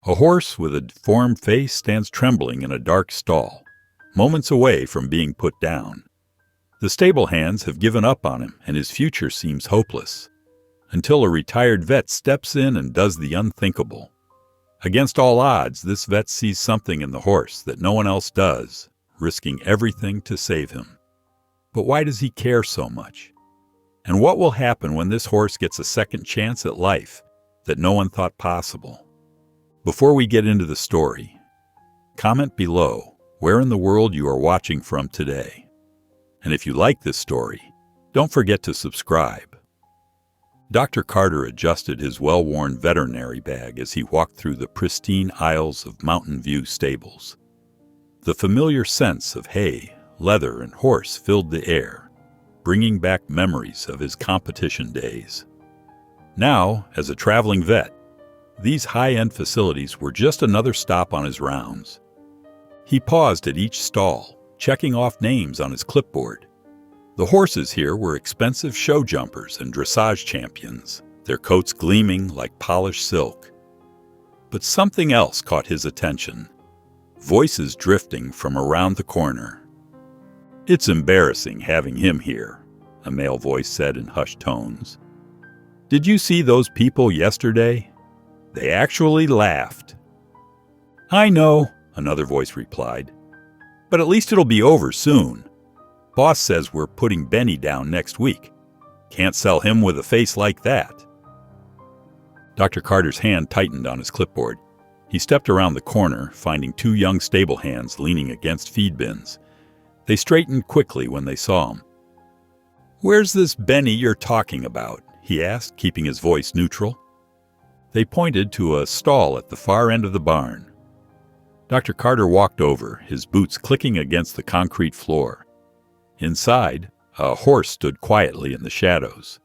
A horse with a deformed face stands trembling in a dark stall, moments away from being put down. The stable hands have given up on him, and his future seems hopeless, until a retired vet steps in and does the unthinkable. Against all odds, this vet sees something in the horse that no one else does, risking everything to save him. But why does he care so much? And what will happen when this horse gets a second chance at life that no one thought possible? Before we get into the story, comment below where in the world you are watching from today. And if you like this story, don't forget to subscribe. Dr. Carter adjusted his well-worn veterinary bag as he walked through the pristine aisles of Mountain View stables. The familiar scents of hay, leather, and horse filled the air, bringing back memories of his competition days. Now, as a traveling vet, these high-end facilities were just another stop on his rounds. He paused at each stall, checking off names on his clipboard. The horses here were expensive show jumpers and dressage champions, their coats gleaming like polished silk. But something else caught his attention. Voices drifting from around the corner. "It's embarrassing having him here," a male voice said in hushed tones. "Did you see those people yesterday? They actually laughed." "I know," another voice replied. "But at least it'll be over soon. Boss says we're putting Benny down next week. Can't sell him with a face like that." Dr. Carter's hand tightened on his clipboard. He stepped around the corner, finding two young stable hands leaning against feed bins. They straightened quickly when they saw him. "Where's this Benny you're talking about?" he asked, keeping his voice neutral. They pointed to a stall at the far end of the barn. Dr. Carter walked over, his boots clicking against the concrete floor. Inside, a horse stood quietly in the shadows.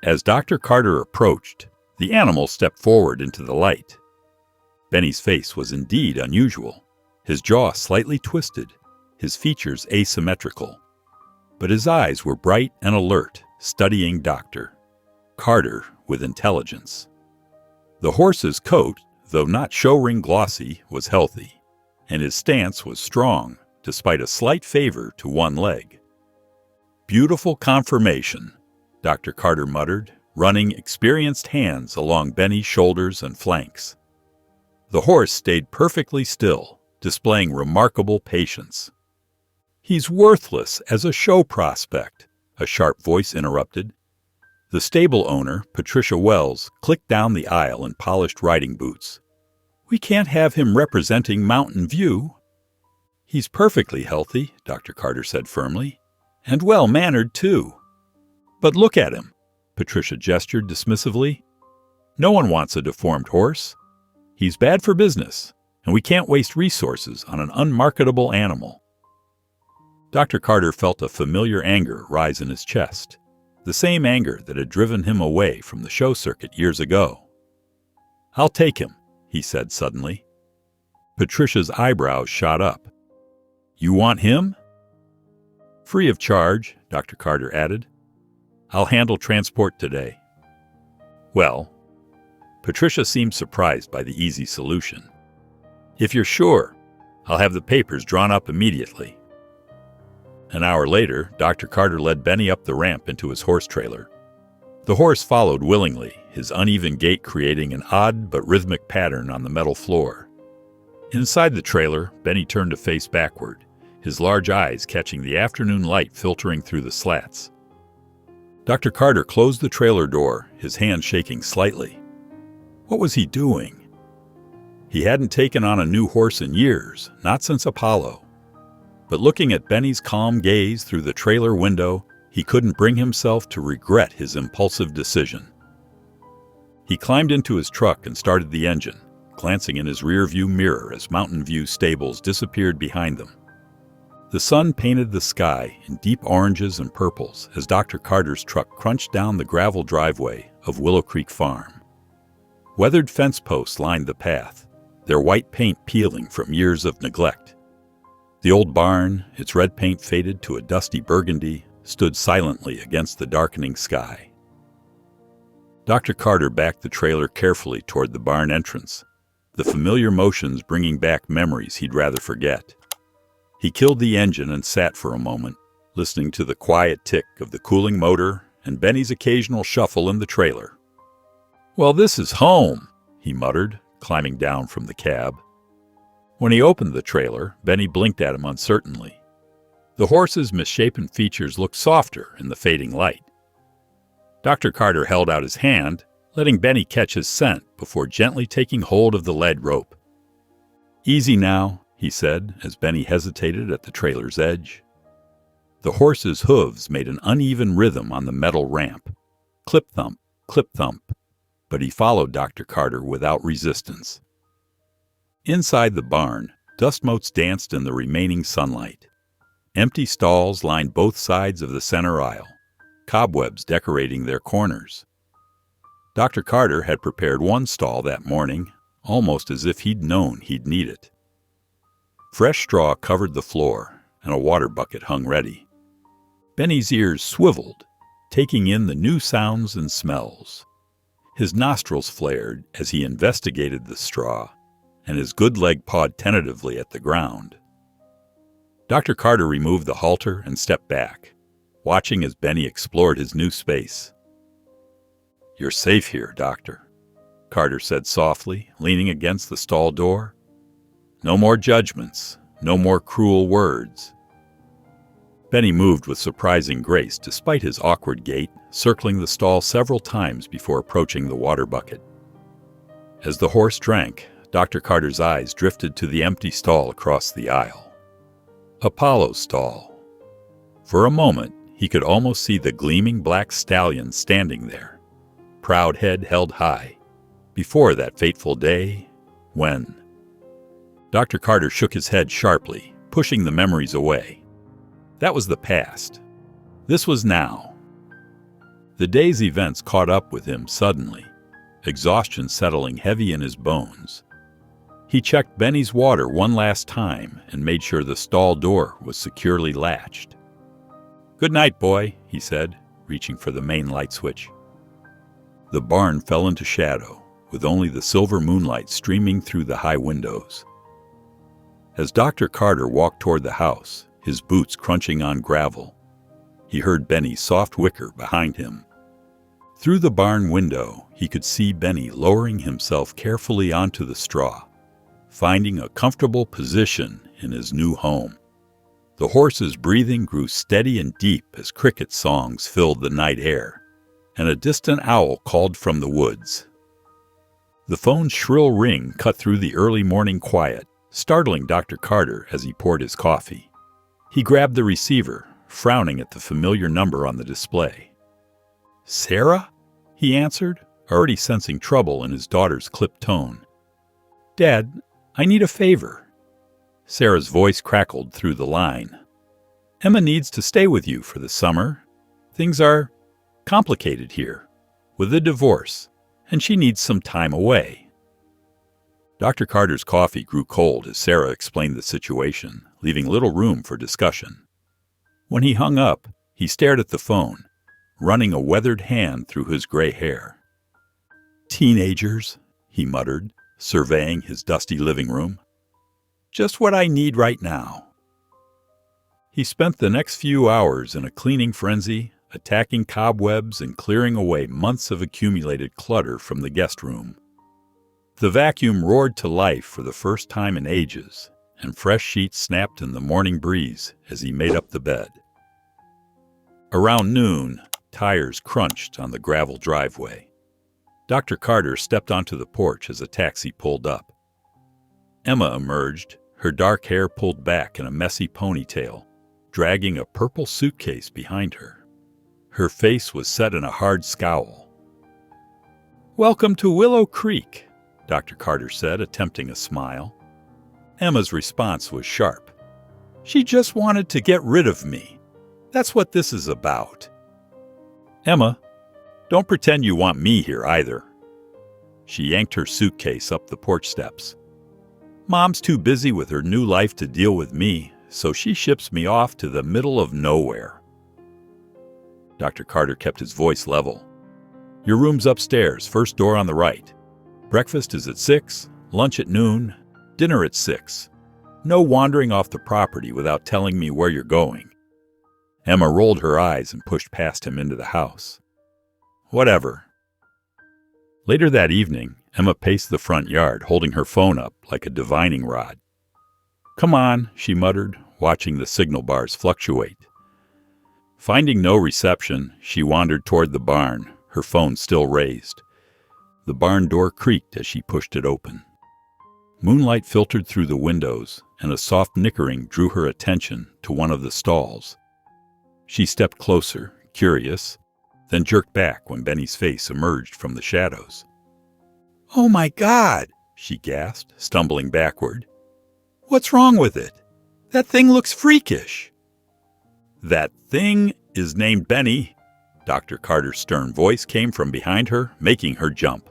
As Dr. Carter approached, the animal stepped forward into the light. Benny's face was indeed unusual, his jaw slightly twisted, his features asymmetrical. But his eyes were bright and alert, studying Dr. Carter with intelligence. The horse's coat, though not show-ring glossy, was healthy, and his stance was strong, despite a slight favor to one leg. "Beautiful conformation," Dr. Carter muttered, running experienced hands along Benny's shoulders and flanks. The horse stayed perfectly still, displaying remarkable patience. "He's worthless as a show prospect," a sharp voice interrupted. The stable owner, Patricia Wells, clicked down the aisle in polished riding boots. "We can't have him representing Mountain View." "He's perfectly healthy," Dr. Carter said firmly, "and well-mannered, too." "But look at him," Patricia gestured dismissively. "No one wants a deformed horse. He's bad for business, and we can't waste resources on an unmarketable animal." Dr. Carter felt a familiar anger rise in his chest, the same anger that had driven him away from the show circuit years ago. "I'll take him," he said suddenly. Patricia's eyebrows shot up. "You want him?" "Free of charge," Dr. Carter added. "I'll handle transport today." "Well," Patricia seemed surprised by the easy solution. "If you're sure, I'll have the papers drawn up immediately." An hour later, Dr. Carter led Benny up the ramp into his horse trailer. The horse followed willingly, his uneven gait creating an odd but rhythmic pattern on the metal floor. Inside the trailer, Benny turned to face backward, his large eyes catching the afternoon light filtering through the slats. Dr. Carter closed the trailer door, his hand shaking slightly. What was he doing? He hadn't taken on a new horse in years, not since Apollo. But looking at Benny's calm gaze through the trailer window, he couldn't bring himself to regret his impulsive decision. He climbed into his truck and started the engine, glancing in his rearview mirror as Mountain View stables disappeared behind them. The sun painted the sky in deep oranges and purples as Dr. Carter's truck crunched down the gravel driveway of Willow Creek Farm. Weathered fence posts lined the path, their white paint peeling from years of neglect. The old barn, its red paint faded to a dusty burgundy, stood silently against the darkening sky. Dr. Carter backed the trailer carefully toward the barn entrance. the familiar motions bringing back memories he'd rather forget. He killed the engine and sat for a moment, listening to the quiet tick of the cooling motor and Benny's occasional shuffle in the trailer. "Well, this is home," he muttered, climbing down from the cab. When he opened the trailer, Benny blinked at him uncertainly. The horse's misshapen features looked softer in the fading light. Dr. Carter held out his hand, letting Benny catch his scent before gently taking hold of the lead rope. "Easy now," he said as Benny hesitated at the trailer's edge. The horse's hooves made an uneven rhythm on the metal ramp. Clip-thump, clip-thump. But he followed Dr. Carter without resistance. Inside the barn, dust motes danced in the remaining sunlight. Empty stalls lined both sides of the center aisle, cobwebs decorating their corners. Dr. Carter had prepared one stall that morning, almost as if he'd known he'd need it. Fresh straw covered the floor, and a water bucket hung ready. Benny's ears swiveled, taking in the new sounds and smells. His nostrils flared as he investigated the straw, and his good leg pawed tentatively at the ground. Dr. Carter removed the halter and stepped back, watching as Benny explored his new space. "You're safe here, Doctor," Carter said softly, leaning against the stall door. "No more judgments, no more cruel words." Benny moved with surprising grace despite his awkward gait, circling the stall several times before approaching the water bucket. As the horse drank, Dr. Carter's eyes drifted to the empty stall across the aisle. Apollo's stall. For a moment, he could almost see the gleaming black stallion standing there, proud head held high, before that fateful day when... Dr. Carter shook his head sharply, pushing the memories away. That was the past. This was now. The day's events caught up with him suddenly, exhaustion settling heavy in his bones. He checked Benny's water one last time and made sure the stall door was securely latched. "Good night, boy," he said, reaching for the main light switch. The barn fell into shadow, with only the silver moonlight streaming through the high windows. As Dr. Carter walked toward the house, his boots crunching on gravel, he heard Benny's soft whicker behind him. Through the barn window, he could see Benny lowering himself carefully onto the straw, finding a comfortable position in his new home. The horse's breathing grew steady and deep as cricket songs filled the night air, and a distant owl called from the woods. The phone's shrill ring cut through the early morning quiet, startling Dr. Carter as he poured his coffee. He grabbed the receiver, frowning at the familiar number on the display. "Sarah?" he answered, already sensing trouble in his daughter's clipped tone. "Dad, I need a favor." Sarah's voice crackled through the line. "Emma needs to stay with you for the summer. Things are complicated here, with a divorce, and she needs some time away." Dr. Carter's coffee grew cold as Sarah explained the situation, leaving little room for discussion. When he hung up, he stared at the phone, running a weathered hand through his gray hair. "Teenagers," he muttered, surveying his dusty living room. "Just what I need right now." He spent the next few hours in a cleaning frenzy, attacking cobwebs and clearing away months of accumulated clutter from the guest room. The vacuum roared to life for the first time in ages, and fresh sheets snapped in the morning breeze as he made up the bed. Around noon, tires crunched on the gravel driveway. Dr. Carter stepped onto the porch as a taxi pulled up. Emma emerged, her dark hair pulled back in a messy ponytail, dragging a purple suitcase behind her. Her face was set in a hard scowl. "Welcome to Willow Creek," Dr. Carter said, attempting a smile. Emma's response was sharp. "She just wanted to get rid of me. That's what this is about." "Emma, don't pretend you want me here either." She yanked her suitcase up the porch steps. "Mom's too busy with her new life to deal with me, so she ships me off to the middle of nowhere." Dr. Carter kept his voice level. "Your room's upstairs, first door on the right. Breakfast is at 6, lunch at noon, dinner at 6. No wandering off the property without telling me where you're going." Emma rolled her eyes and pushed past him into the house. "Whatever." Later that evening, Emma paced the front yard, holding her phone up like a divining rod. "Come on," she muttered, watching the signal bars fluctuate. Finding no reception, she wandered toward the barn, her phone still raised. The barn door creaked as she pushed it open. Moonlight filtered through the windows, and a soft nickering drew her attention to one of the stalls. She stepped closer, curious, then jerked back when Benny's face emerged from the shadows. "Oh my God!" she gasped, stumbling backward. "What's wrong with it? That thing looks freakish." "That thing is named Benny." Dr. Carter's stern voice came from behind her, making her jump.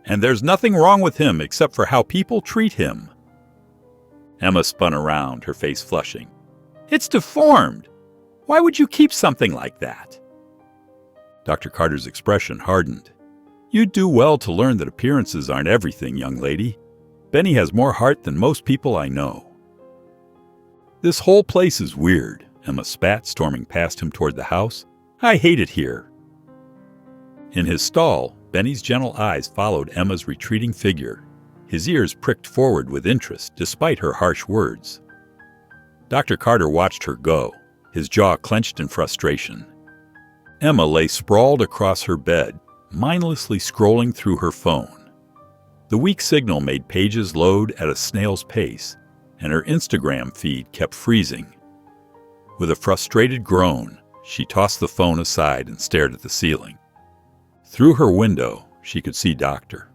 "And there's nothing wrong with him except for how people treat him." Emma spun around, her face flushing. "It's deformed. Why would you keep something like that?" Dr. Carter's expression hardened. "You'd do well to learn that appearances aren't everything, young lady. Benny has more heart than most people I know." "This whole place is weird," Emma spat, storming past him toward the house. "I hate it here." In his stall, Benny's gentle eyes followed Emma's retreating figure. His ears pricked forward with interest, despite her harsh words. Dr. Carter watched her go, his jaw clenched in frustration. Emma lay sprawled across her bed, mindlessly scrolling through her phone. The weak signal made pages load at a snail's pace, and her Instagram feed kept freezing. With a frustrated groan, she tossed the phone aside and stared at the ceiling. Through her window, she could see Dr.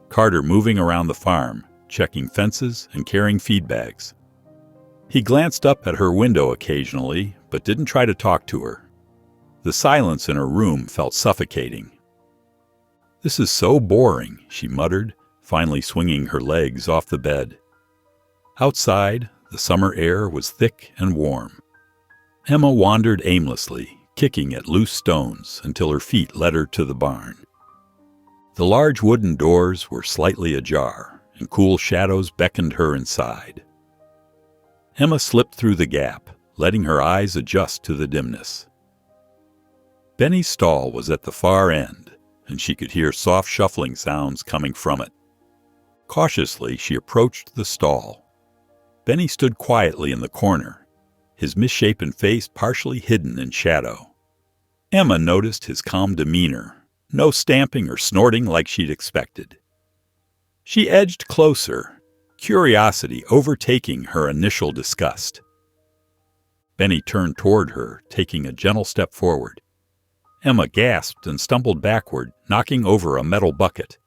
Carter moving around the farm, checking fences and carrying feed bags. He glanced up at her window occasionally, but didn't try to talk to her. The silence in her room felt suffocating. "This is so boring," she muttered, finally swinging her legs off the bed. Outside, the summer air was thick and warm. Emma wandered aimlessly, kicking at loose stones until her feet led her to the barn. The large wooden doors were slightly ajar, and cool shadows beckoned her inside. Emma slipped through the gap, letting her eyes adjust to the dimness. Benny's stall was at the far end, and she could hear soft shuffling sounds coming from it. Cautiously, she approached the stall. Benny stood quietly in the corner, his misshapen face partially hidden in shadow. Emma noticed his calm demeanor, no stamping or snorting like she'd expected. She edged closer, curiosity overtaking her initial disgust. Benny turned toward her, taking a gentle step forward. Emma gasped and stumbled backward, knocking over a metal bucket.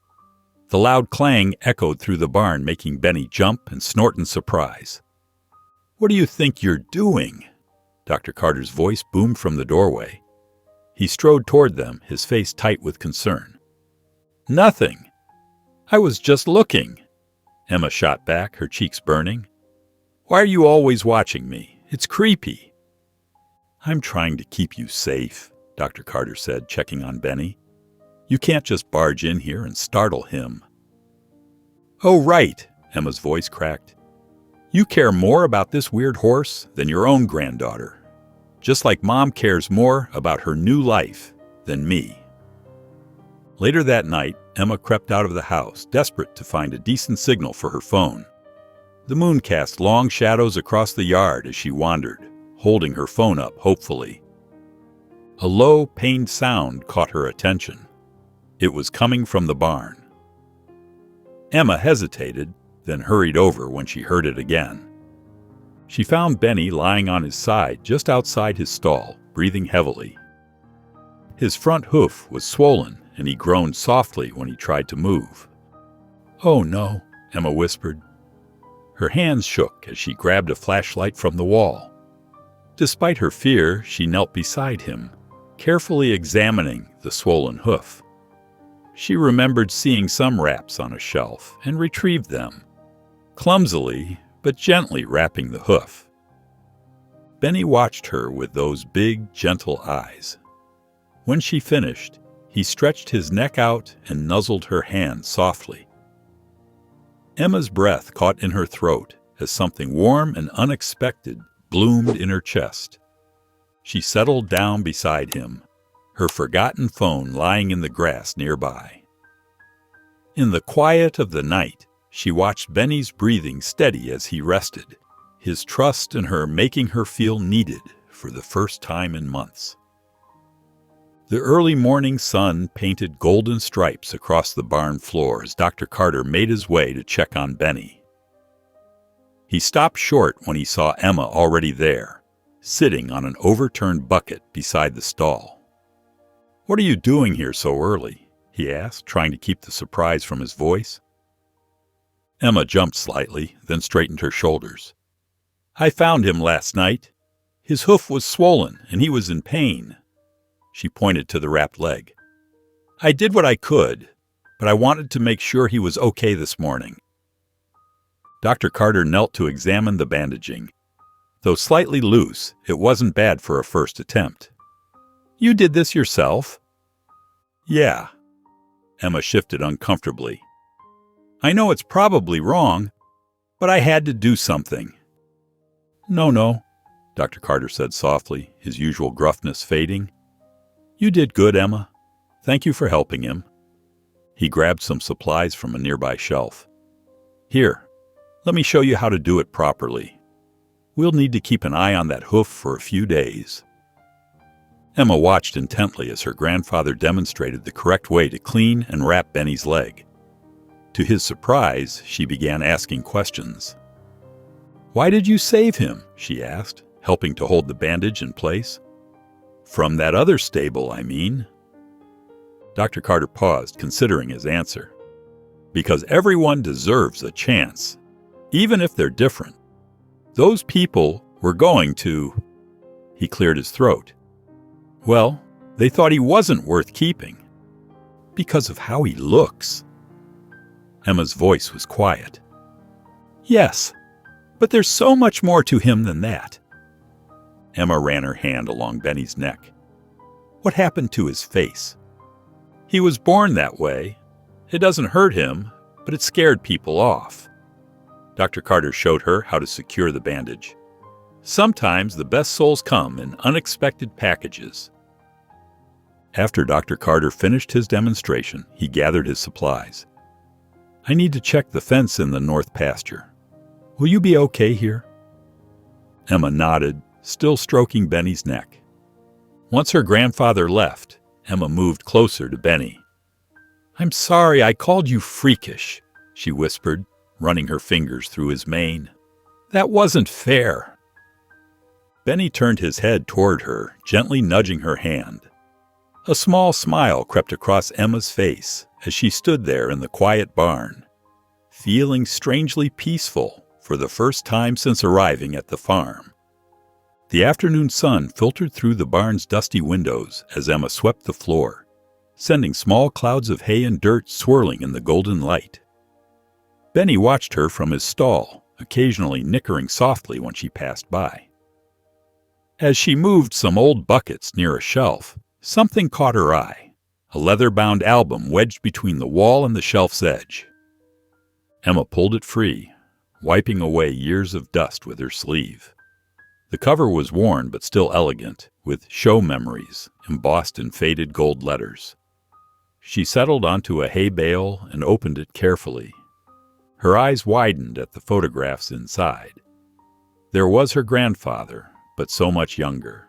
The loud clang echoed through the barn, making Benny jump and snort in surprise. "What do you think you're doing?" Dr. Carter's voice boomed from the doorway. He strode toward them, his face tight with concern. "Nothing. I was just looking." Emma shot back, her cheeks burning. "Why are you always watching me? It's creepy." "I'm trying to keep you safe," Dr. Carter said, checking on Benny. "You can't just barge in here and startle him." "Oh, right," Emma's voice cracked. "You care more about this weird horse than your own granddaughter. Just like Mom cares more about her new life than me." Later that night, Emma crept out of the house, desperate to find a decent signal for her phone. The moon cast long shadows across the yard as she wandered, holding her phone up hopefully. A low, pained sound caught her attention. It was coming from the barn. Emma hesitated, then hurried over when she heard it again. She found Benny lying on his side just outside his stall, breathing heavily. His front hoof was swollen, and he groaned softly when he tried to move. "Oh no," Emma whispered. Her hands shook as she grabbed a flashlight from the wall. Despite her fear, she knelt beside him, carefully examining the swollen hoof. She remembered seeing some wraps on a shelf and retrieved them, clumsily but gently wrapping the hoof. Benny watched her with those big, gentle eyes. When she finished, he stretched his neck out and nuzzled her hand softly. Emma's breath caught in her throat as something warm and unexpected bloomed in her chest. She settled down beside him, her forgotten phone lying in the grass nearby. In the quiet of the night, she watched Benny's breathing steady as he rested, his trust in her making her feel needed for the first time in months. The early morning sun painted golden stripes across the barn floor as Dr. Carter made his way to check on Benny. He stopped short when he saw Emma already there, sitting on an overturned bucket beside the stall. "What are you doing here so early?" he asked, trying to keep the surprise from his voice. Emma jumped slightly, then straightened her shoulders. "I found him last night. His hoof was swollen, and he was in pain." She pointed to the wrapped leg. "I did what I could, but I wanted to make sure he was okay this morning." Dr. Carter knelt to examine the bandaging. Though slightly loose, it wasn't bad for a first attempt. "You did this yourself?" "Yeah." Emma shifted uncomfortably. "I know it's probably wrong, but I had to do something." No, Dr. Carter said softly, his usual gruffness fading. "You did good, Emma. Thank you for helping him." He grabbed some supplies from a nearby shelf. "Here, let me show you how to do it properly. We'll need to keep an eye on that hoof for a few days." Emma watched intently as her grandfather demonstrated the correct way to clean and wrap Benny's leg. To his surprise, she began asking questions. "Why did you save him?" she asked, helping to hold the bandage in place. "From that other stable, I mean." Dr. Carter paused, considering his answer. "Because everyone deserves a chance, even if they're different. Those people were going to—" He cleared his throat. "Well, they thought he wasn't worth keeping. Because of how he looks." Emma's voice was quiet. "Yes, but there's so much more to him than that." Emma ran her hand along Benny's neck. "What happened to his face?" "He was born that way. It doesn't hurt him, but it scared people off." Dr. Carter showed her how to secure the bandage. "Sometimes the best souls come in unexpected packages." After Dr. Carter finished his demonstration, he gathered his supplies. "I need to check the fence in the north pasture. Will you be okay here?" Emma nodded, still stroking Benny's neck. Once her grandfather left, Emma moved closer to Benny. "I'm sorry I called you freakish," she whispered, running her fingers through his mane. "That wasn't fair." Benny turned his head toward her, gently nudging her hand. A small smile crept across Emma's face as she stood there in the quiet barn, feeling strangely peaceful for the first time since arriving at the farm. The afternoon sun filtered through the barn's dusty windows as Emma swept the floor, sending small clouds of hay and dirt swirling in the golden light. Benny watched her from his stall, occasionally nickering softly when she passed by. As she moved some old buckets near a shelf, something caught her eye, a leather-bound album wedged between the wall and the shelf's edge. Emma pulled it free, wiping away years of dust with her sleeve. The cover was worn but still elegant, with "Show Memories" embossed in faded gold letters. She settled onto a hay bale and opened it carefully. Her eyes widened at the photographs inside. There was her grandfather, but so much younger,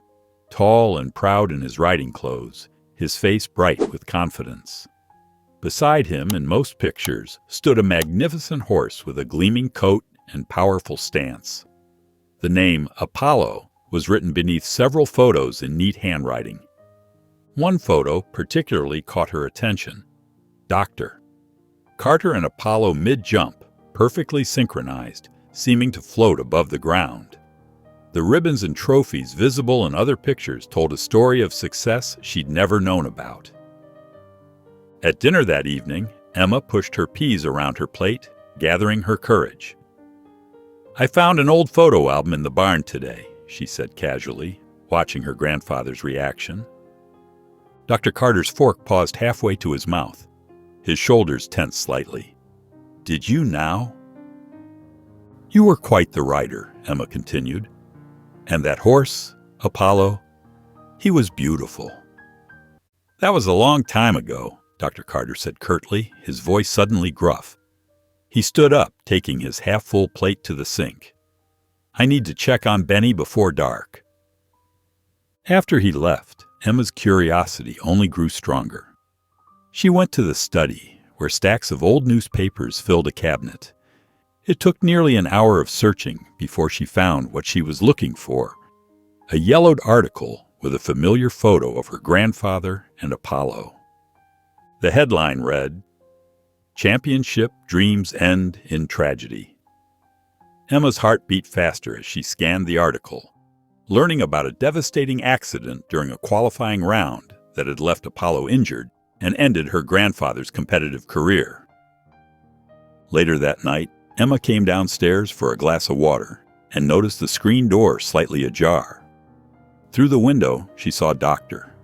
tall and proud in his riding clothes, his face bright with confidence. Beside him, in most pictures, stood a magnificent horse with a gleaming coat and powerful stance. The name Apollo was written beneath several photos in neat handwriting. One photo particularly caught her attention. Dr. Carter and Apollo mid-jump, perfectly synchronized, seeming to float above the ground. The ribbons and trophies visible in other pictures told a story of success she'd never known about. At dinner that evening, Emma pushed her peas around her plate, gathering her courage. "I found an old photo album in the barn today," she said casually, watching her grandfather's reaction. Dr. Carter's fork paused halfway to his mouth. His shoulders tensed slightly. "Did you now?" You were quite the rider, Emma continued. And that horse, Apollo, he was beautiful. That was a long time ago, Dr. Carter said curtly, his voice suddenly gruff. He stood up, taking his half-full plate to the sink. I need to check on Benny before dark. After he left, Emma's curiosity only grew stronger. She went to the study, where stacks of old newspapers filled a cabinet. It took nearly an hour of searching before she found what she was looking for, a yellowed article with a familiar photo of her grandfather and Apollo. The headline read, Championship Dreams End in Tragedy. Emma's heart beat faster as she scanned the article, learning about a devastating accident during a qualifying round that had left Apollo injured and ended her grandfather's competitive career. Later that night, Emma came downstairs for a glass of water and noticed the screen door slightly ajar. Through the window, she saw Dr.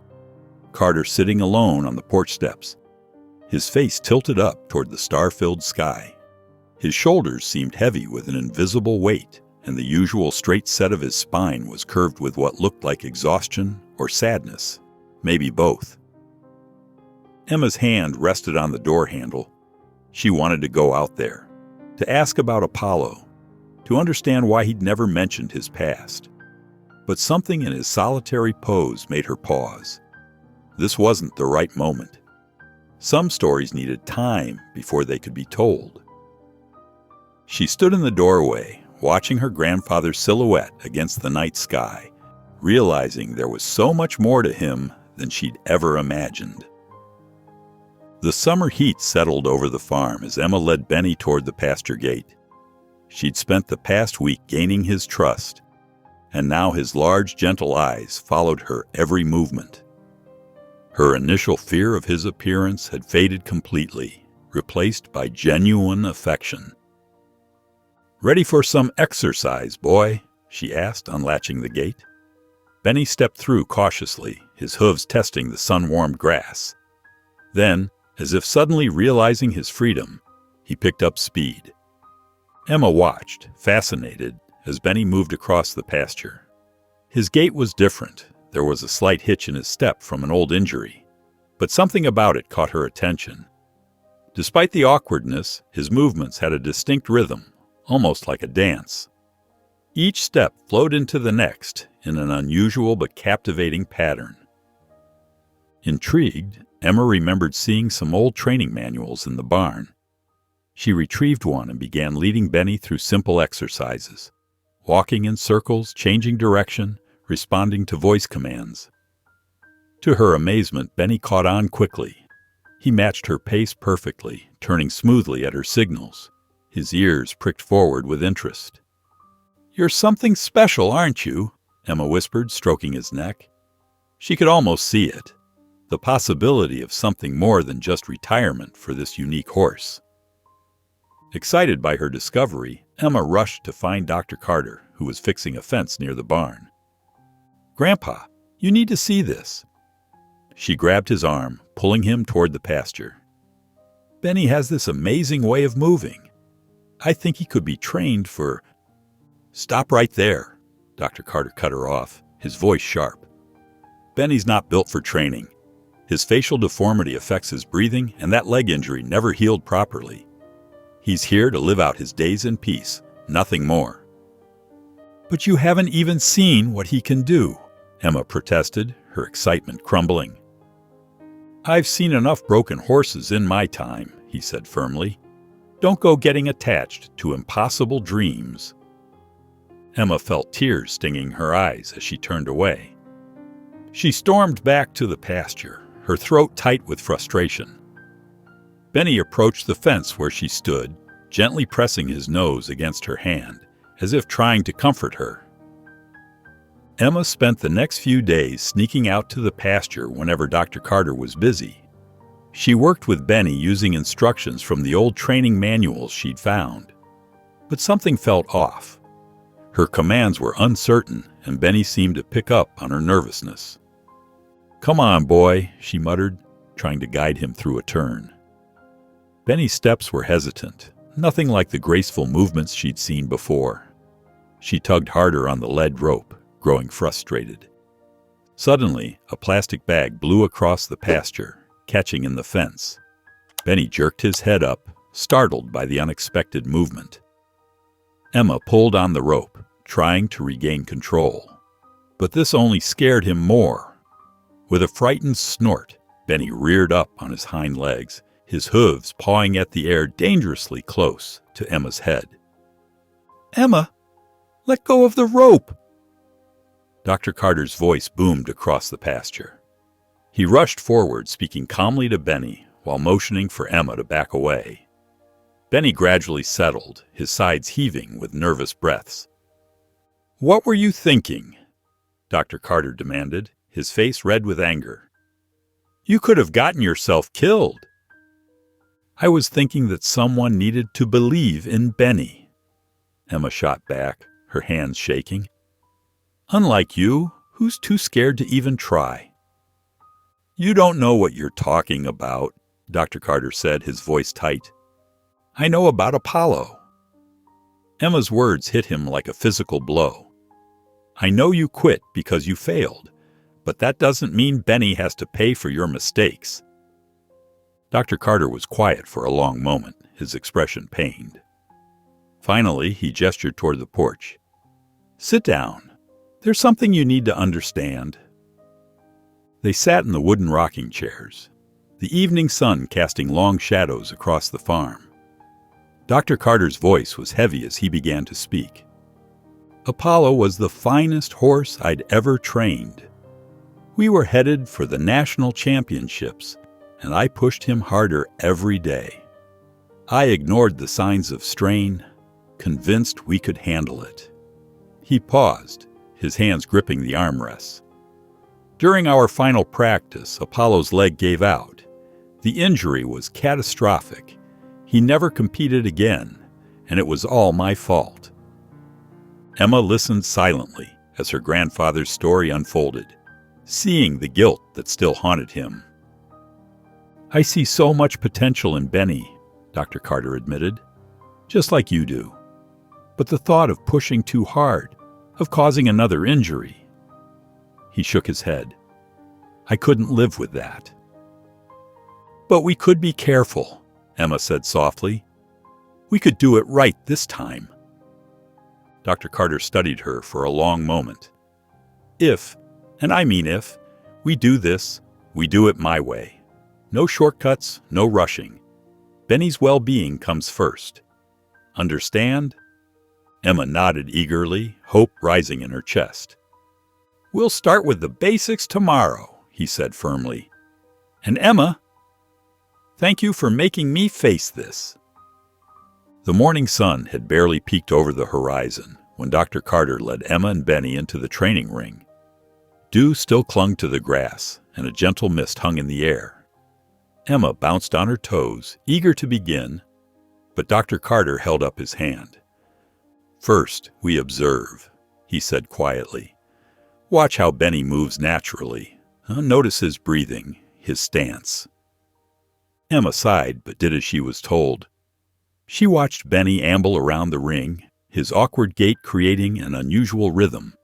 Carter sitting alone on the porch steps, his face tilted up toward the star-filled sky. His shoulders seemed heavy with an invisible weight, and the usual straight set of his spine was curved with what looked like exhaustion or sadness, maybe both. Emma's hand rested on the door handle. She wanted to go out there, to ask about Apollo, to understand why he'd never mentioned his past. But something in his solitary pose made her pause. This wasn't the right moment. Some stories needed time before they could be told. She stood in the doorway, watching her grandfather's silhouette against the night sky, realizing there was so much more to him than she'd ever imagined. The summer heat settled over the farm as Emma led Benny toward the pasture gate. She'd spent the past week gaining his trust, and now his large, gentle eyes followed her every movement. Her initial fear of his appearance had faded completely, replaced by genuine affection. "Ready for some exercise, boy?" she asked, unlatching the gate. Benny stepped through cautiously, his hooves testing the sun-warmed grass. Then, as if suddenly realizing his freedom, he picked up speed. Emma watched, fascinated, as Benny moved across the pasture. His gait was different. There was a slight hitch in his step from an old injury, but something about it caught her attention. Despite the awkwardness, his movements had a distinct rhythm, almost like a dance. Each step flowed into the next in an unusual but captivating pattern. Intrigued, Emma remembered seeing some old training manuals in the barn. She retrieved one and began leading Benny through simple exercises, walking in circles, changing direction, responding to voice commands. To her amazement, Benny caught on quickly. He matched her pace perfectly, turning smoothly at her signals. His ears pricked forward with interest. "You're something special, aren't you?" Emma whispered, stroking his neck. She could almost see it, the possibility of something more than just retirement for this unique horse. Excited by her discovery, Emma rushed to find Dr. Carter, who was fixing a fence near the barn. "Grandpa, you need to see this." She grabbed his arm, pulling him toward the pasture. "Benny has this amazing way of moving. I think he could be trained for—" "Stop right there," Dr. Carter cut her off, his voice sharp. "Benny's not built for training. His facial deformity affects his breathing, and that leg injury never healed properly. He's here to live out his days in peace, nothing more." "But you haven't even seen what he can do," Emma protested, her excitement crumbling. "I've seen enough broken horses in my time," he said firmly. "Don't go getting attached to impossible dreams." Emma felt tears stinging her eyes as she turned away. She stormed back to the pasture, her throat tight with frustration. Benny approached the fence where she stood, gently pressing his nose against her hand, as if trying to comfort her. Emma spent the next few days sneaking out to the pasture whenever Dr. Carter was busy. She worked with Benny using instructions from the old training manuals she'd found. But something felt off. Her commands were uncertain, and Benny seemed to pick up on her nervousness. "Come on, boy," she muttered, trying to guide him through a turn. Benny's steps were hesitant, nothing like the graceful movements she'd seen before. She tugged harder on the lead rope, growing frustrated. Suddenly, a plastic bag blew across the pasture, catching in the fence. Benny jerked his head up, startled by the unexpected movement. Emma pulled on the rope, trying to regain control. But this only scared him more. With a frightened snort, Benny reared up on his hind legs, his hooves pawing at the air dangerously close to Emma's head. "Emma, let go of the rope!" Dr. Carter's voice boomed across the pasture. He rushed forward, speaking calmly to Benny while motioning for Emma to back away. Benny gradually settled, his sides heaving with nervous breaths. "What were you thinking?" Dr. Carter demanded, his face red with anger. "You could have gotten yourself killed." "I was thinking that someone needed to believe in Benny," Emma shot back, her hands shaking. "Unlike you, who's too scared to even try." "You don't know what you're talking about," Dr. Carter said, his voice tight. "I know about Apollo." Emma's words hit him like a physical blow. "I know you quit because you failed, but that doesn't mean Benny has to pay for your mistakes." Dr. Carter was quiet for a long moment, his expression pained. Finally, he gestured toward the porch. "Sit down. There's something you need to understand." They sat in the wooden rocking chairs, the evening sun casting long shadows across the farm. Dr. Carter's voice was heavy as he began to speak. "Apollo was the finest horse I'd ever trained. We were headed for the national championships, and I pushed him harder every day. I ignored the signs of strain, convinced we could handle it." He paused, his hands gripping the armrests. "During our final practice, Apollo's leg gave out. The injury was catastrophic. He never competed again, and it was all my fault." Emma listened silently as her grandfather's story unfolded, seeing the guilt that still haunted him. "I see so much potential in Benny," Dr. Carter admitted, "just like you do. But the thought of pushing too hard, of causing another injury—" He shook his head. "I couldn't live with that." "But we could be careful," Emma said softly. "We could do it right this time." Dr. Carter studied her for a long moment. "If, and I mean if, we do this, we do it my way. No shortcuts, no rushing. Benny's well-being comes first. Understand?" Emma nodded eagerly, hope rising in her chest. "We'll start with the basics tomorrow," he said firmly. "And Emma, thank you for making me face this." The morning sun had barely peeked over the horizon when Dr. Carter led Emma and Benny into the training ring. Dew still clung to the grass, and a gentle mist hung in the air. Emma bounced on her toes, eager to begin, but Dr. Carter held up his hand. "First, we observe," he said quietly. "Watch how Benny moves naturally. Notice his breathing, his stance." Emma sighed, but did as she was told. She watched Benny amble around the ring, his awkward gait creating an unusual rhythm.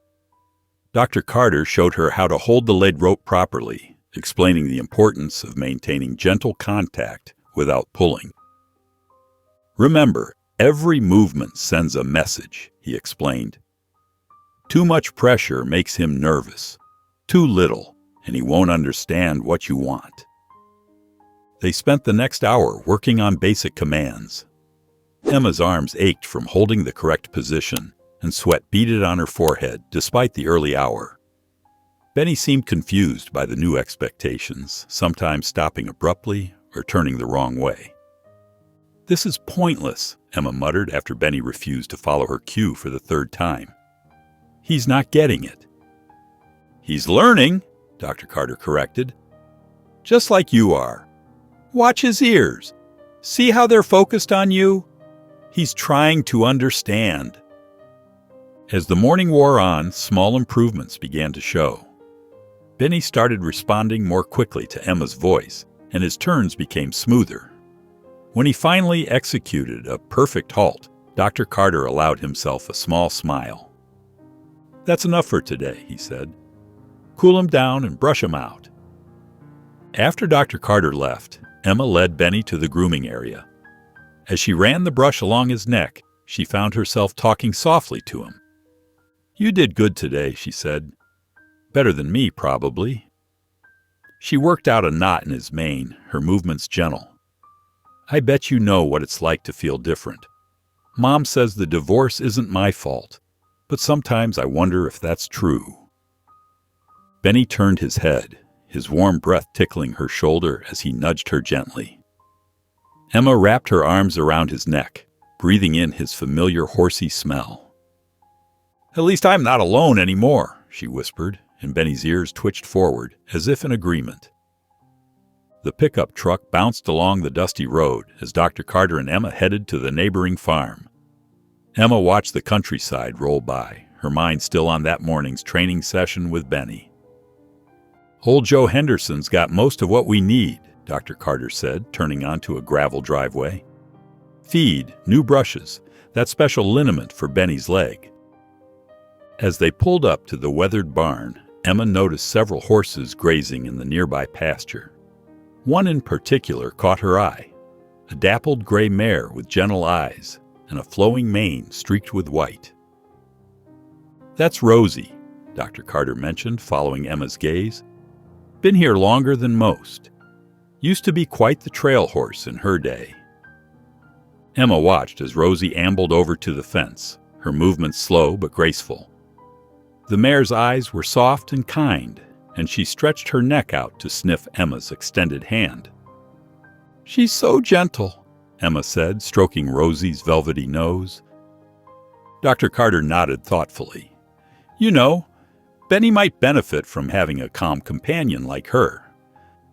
Dr. Carter showed her how to hold the lead rope properly, explaining the importance of maintaining gentle contact without pulling. "Remember, every movement sends a message," he explained. "Too much pressure makes him nervous. Too little, and he won't understand what you want." They spent the next hour working on basic commands. Emma's arms ached from holding the correct position, and sweat beaded on her forehead despite the early hour. Benny seemed confused by the new expectations, sometimes stopping abruptly or turning the wrong way. "This is pointless," Emma muttered after Benny refused to follow her cue for the third time. "He's not getting it." "He's learning," Dr. Carter corrected. "Just like you are. Watch his ears. See how they're focused on you? He's trying to understand." As the morning wore on, small improvements began to show. Benny started responding more quickly to Emma's voice, and his turns became smoother. When he finally executed a perfect halt, Dr. Carter allowed himself a small smile. "That's enough for today," he said. "Cool him down and brush him out." After Dr. Carter left, Emma led Benny to the grooming area. As she ran the brush along his neck, she found herself talking softly to him. "You did good today," she said. "Better than me, probably." She worked out a knot in his mane, her movements gentle. "I bet you know what it's like to feel different. Mom says the divorce isn't my fault, but sometimes I wonder if that's true." Benny turned his head, his warm breath tickling her shoulder as he nudged her gently. Emma wrapped her arms around his neck, breathing in his familiar horsey smell. "At least I'm not alone anymore," she whispered, and Benny's ears twitched forward, as if in agreement. The pickup truck bounced along the dusty road as Dr. Carter and Emma headed to the neighboring farm. Emma watched the countryside roll by, her mind still on that morning's training session with Benny. "Old Joe Henderson's got most of what we need," Dr. Carter said, turning onto a gravel driveway. "Feed, new brushes, that special liniment for Benny's leg." As they pulled up to the weathered barn, Emma noticed several horses grazing in the nearby pasture. One in particular caught her eye, a dappled gray mare with gentle eyes and a flowing mane streaked with white. "That's Rosie," Dr. Carter mentioned, following Emma's gaze. "Been here longer than most. Used to be quite the trail horse in her day." Emma watched as Rosie ambled over to the fence, her movements slow but graceful. The mare's eyes were soft and kind, and she stretched her neck out to sniff Emma's extended hand. "She's so gentle," Emma said, stroking Rosie's velvety nose. Dr. Carter nodded thoughtfully. "You know, Benny might benefit from having a calm companion like her.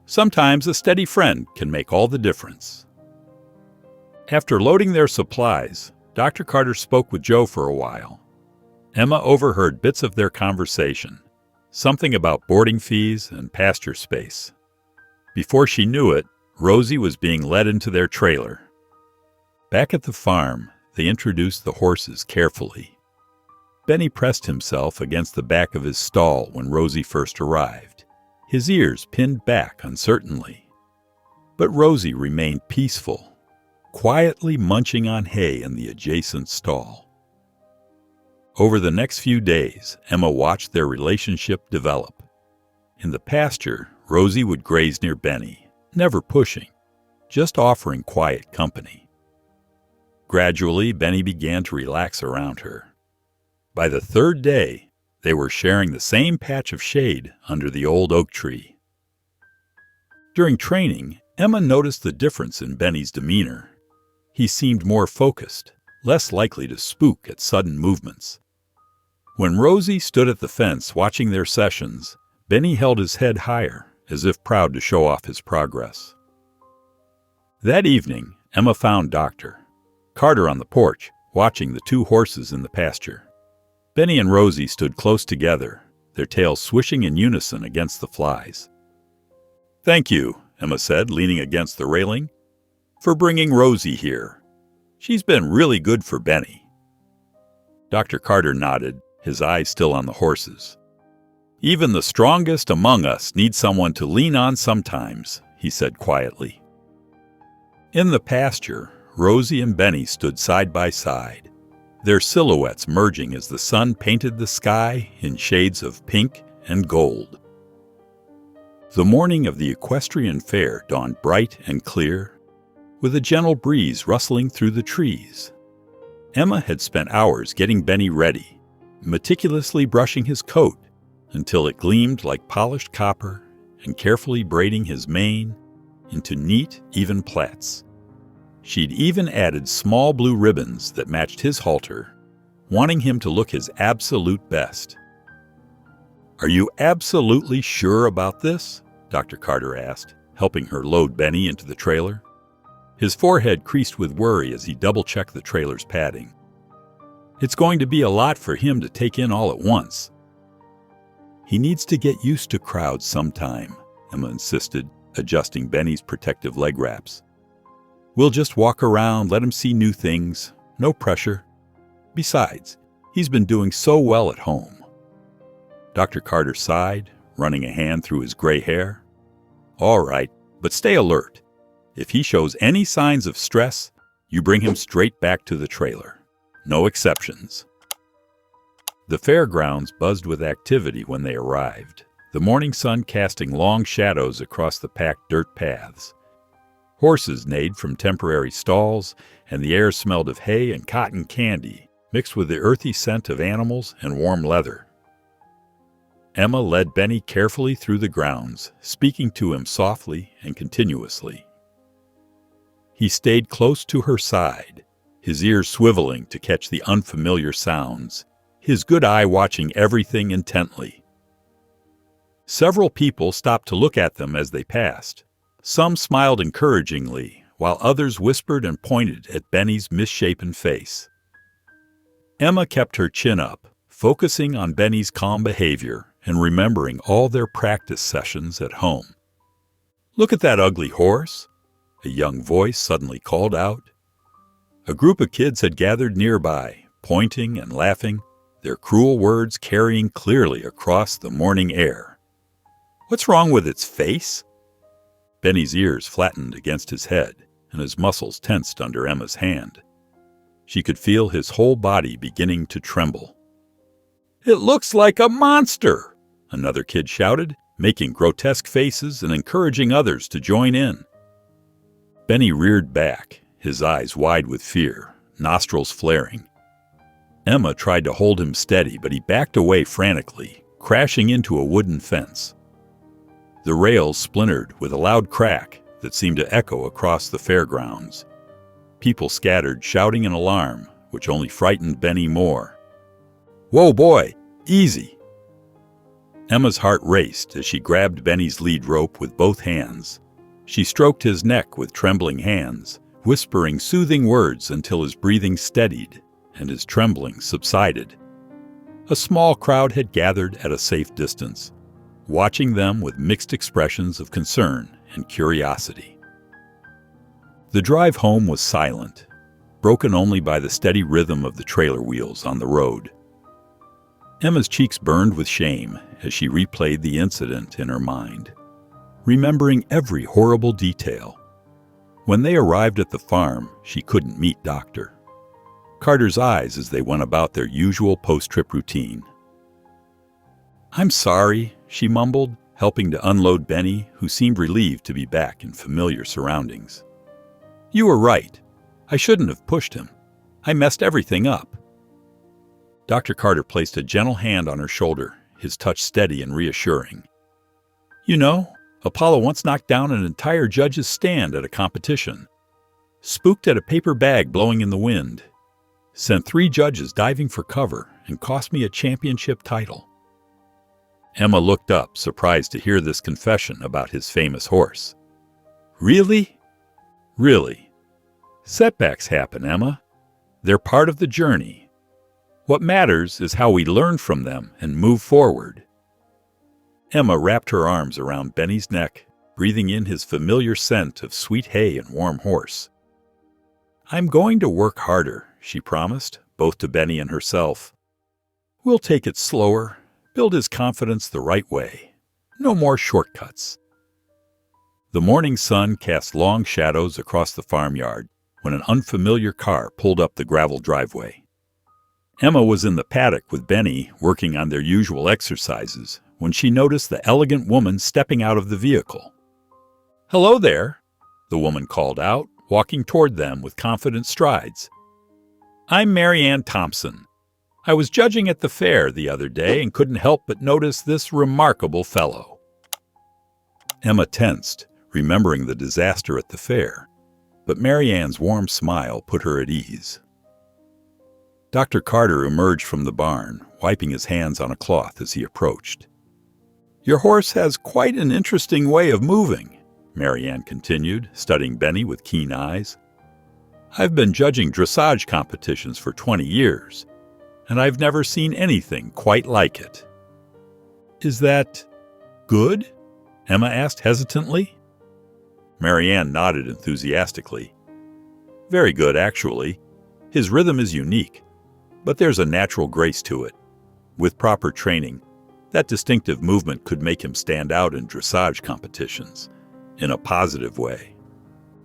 Sometimes a steady friend can make all the difference." After loading their supplies, Dr. Carter spoke with Joe for a while. Emma overheard bits of their conversation, something about boarding fees and pasture space. Before she knew it, Rosie was being led into their trailer. Back at the farm, they introduced the horses carefully. Benny pressed himself against the back of his stall when Rosie first arrived, his ears pinned back uncertainly. But Rosie remained peaceful, quietly munching on hay in the adjacent stall. Over the next few days, Emma watched their relationship develop. In the pasture, Rosie would graze near Benny, never pushing, just offering quiet company. Gradually, Benny began to relax around her. By the third day, they were sharing the same patch of shade under the old oak tree. During training, Emma noticed the difference in Benny's demeanor. He seemed more focused, less likely to spook at sudden movements. When Rosie stood at the fence watching their sessions, Benny held his head higher, as if proud to show off his progress. That evening, Emma found Dr. Carter on the porch, watching the two horses in the pasture. Benny and Rosie stood close together, their tails swishing in unison against the flies. "Thank you," Emma said, leaning against the railing, "for bringing Rosie here. She's been really good for Benny." Dr. Carter nodded, his eyes still on the horses. "Even the strongest among us need someone to lean on sometimes," he said quietly. In the pasture, Rosie and Benny stood side by side, their silhouettes merging as the sun painted the sky in shades of pink and gold. The morning of the equestrian fair dawned bright and clear, with a gentle breeze rustling through the trees. Emma had spent hours getting Benny ready, meticulously brushing his coat until it gleamed like polished copper and carefully braiding his mane into neat, even plaits. She'd even added small blue ribbons that matched his halter, wanting him to look his absolute best. "Are you absolutely sure about this?" Dr. Carter asked, helping her load Benny into the trailer. His forehead creased with worry as he double-checked the trailer's padding. "It's going to be a lot for him to take in all at once." "He needs to get used to crowds sometime," Emma insisted, adjusting Benny's protective leg wraps. We'll just walk around, let him see new things. No pressure. Besides, he's been doing so well at home." Dr. Carter sighed, running a hand through his gray hair. "All right, but stay alert. If he shows any signs of stress, you bring him straight back to the trailer. No exceptions." The fairgrounds buzzed with activity when they arrived, the morning sun casting long shadows across the packed dirt paths. Horses neighed from temporary stalls, and the air smelled of hay and cotton candy, mixed with the earthy scent of animals and warm leather. Emma led Benny carefully through the grounds, speaking to him softly and continuously. He stayed close to her side, his ears swiveling to catch the unfamiliar sounds, his good eye watching everything intently. Several people stopped to look at them as they passed. Some smiled encouragingly, while others whispered and pointed at Benny's misshapen face. Emma kept her chin up, focusing on Benny's calm behavior and remembering all their practice sessions at home. "Look at that ugly horse," a young voice suddenly called out. A group of kids had gathered nearby, pointing and laughing, their cruel words carrying clearly across the morning air. "What's wrong with its face?" Benny's ears flattened against his head, and his muscles tensed under Emma's hand. She could feel his whole body beginning to tremble. "It looks like a monster!" another kid shouted, making grotesque faces and encouraging others to join in. Benny reared back, his eyes wide with fear, nostrils flaring. Emma tried to hold him steady, but he backed away frantically, crashing into a wooden fence. The rails splintered with a loud crack that seemed to echo across the fairgrounds. People scattered, shouting in alarm, which only frightened Benny more. "Whoa, boy! Easy!" Emma's heart raced as she grabbed Benny's lead rope with both hands. She stroked his neck with trembling hands, whispering soothing words until his breathing steadied and his trembling subsided. A small crowd had gathered at a safe distance, watching them with mixed expressions of concern and curiosity. The drive home was silent, broken only by the steady rhythm of the trailer wheels on the road. Emma's cheeks burned with shame as she replayed the incident in her mind, remembering every horrible detail. When they arrived at the farm, she couldn't meet Dr. Carter's eyes as they went about their usual post-trip routine. "I'm sorry," she mumbled, helping to unload Benny, who seemed relieved to be back in familiar surroundings. "You were right. I shouldn't have pushed him. I messed everything up." Dr. Carter placed a gentle hand on her shoulder, his touch steady and reassuring. "You know, Apollo once knocked down an entire judge's stand at a competition, spooked at a paper bag blowing in the wind, sent 3 judges diving for cover, and cost me a championship title." Emma looked up, surprised to hear this confession about his famous horse. "Really?" "Really. Setbacks happen, Emma. They're part of the journey. What matters is how we learn from them and move forward." Emma wrapped her arms around Benny's neck, breathing in his familiar scent of sweet hay and warm horse. "I'm going to work harder," she promised, both to Benny and herself. "We'll take it slower, build his confidence the right way. No more shortcuts." The morning sun cast long shadows across the farmyard when an unfamiliar car pulled up the gravel driveway. Emma was in the paddock with Benny, working on their usual exercises, when she noticed the elegant woman stepping out of the vehicle. "Hello there," the woman called out, walking toward them with confident strides. "I'm Mary Ann Thompson. I was judging at the fair the other day and couldn't help but notice this remarkable fellow." Emma tensed, remembering the disaster at the fair, but Mary Ann's warm smile put her at ease. Dr. Carter emerged from the barn, wiping his hands on a cloth as he approached. "Your horse has quite an interesting way of moving," Mary Ann continued, studying Benny with keen eyes. "I've been judging dressage competitions for 20 years, and I've never seen anything quite like it." "Is that good?" Emma asked hesitantly. Mary Ann nodded enthusiastically. Very good, actually. His rhythm is unique, but there's a natural grace to it. With proper training, that distinctive movement could make him stand out in dressage competitions, in a positive way.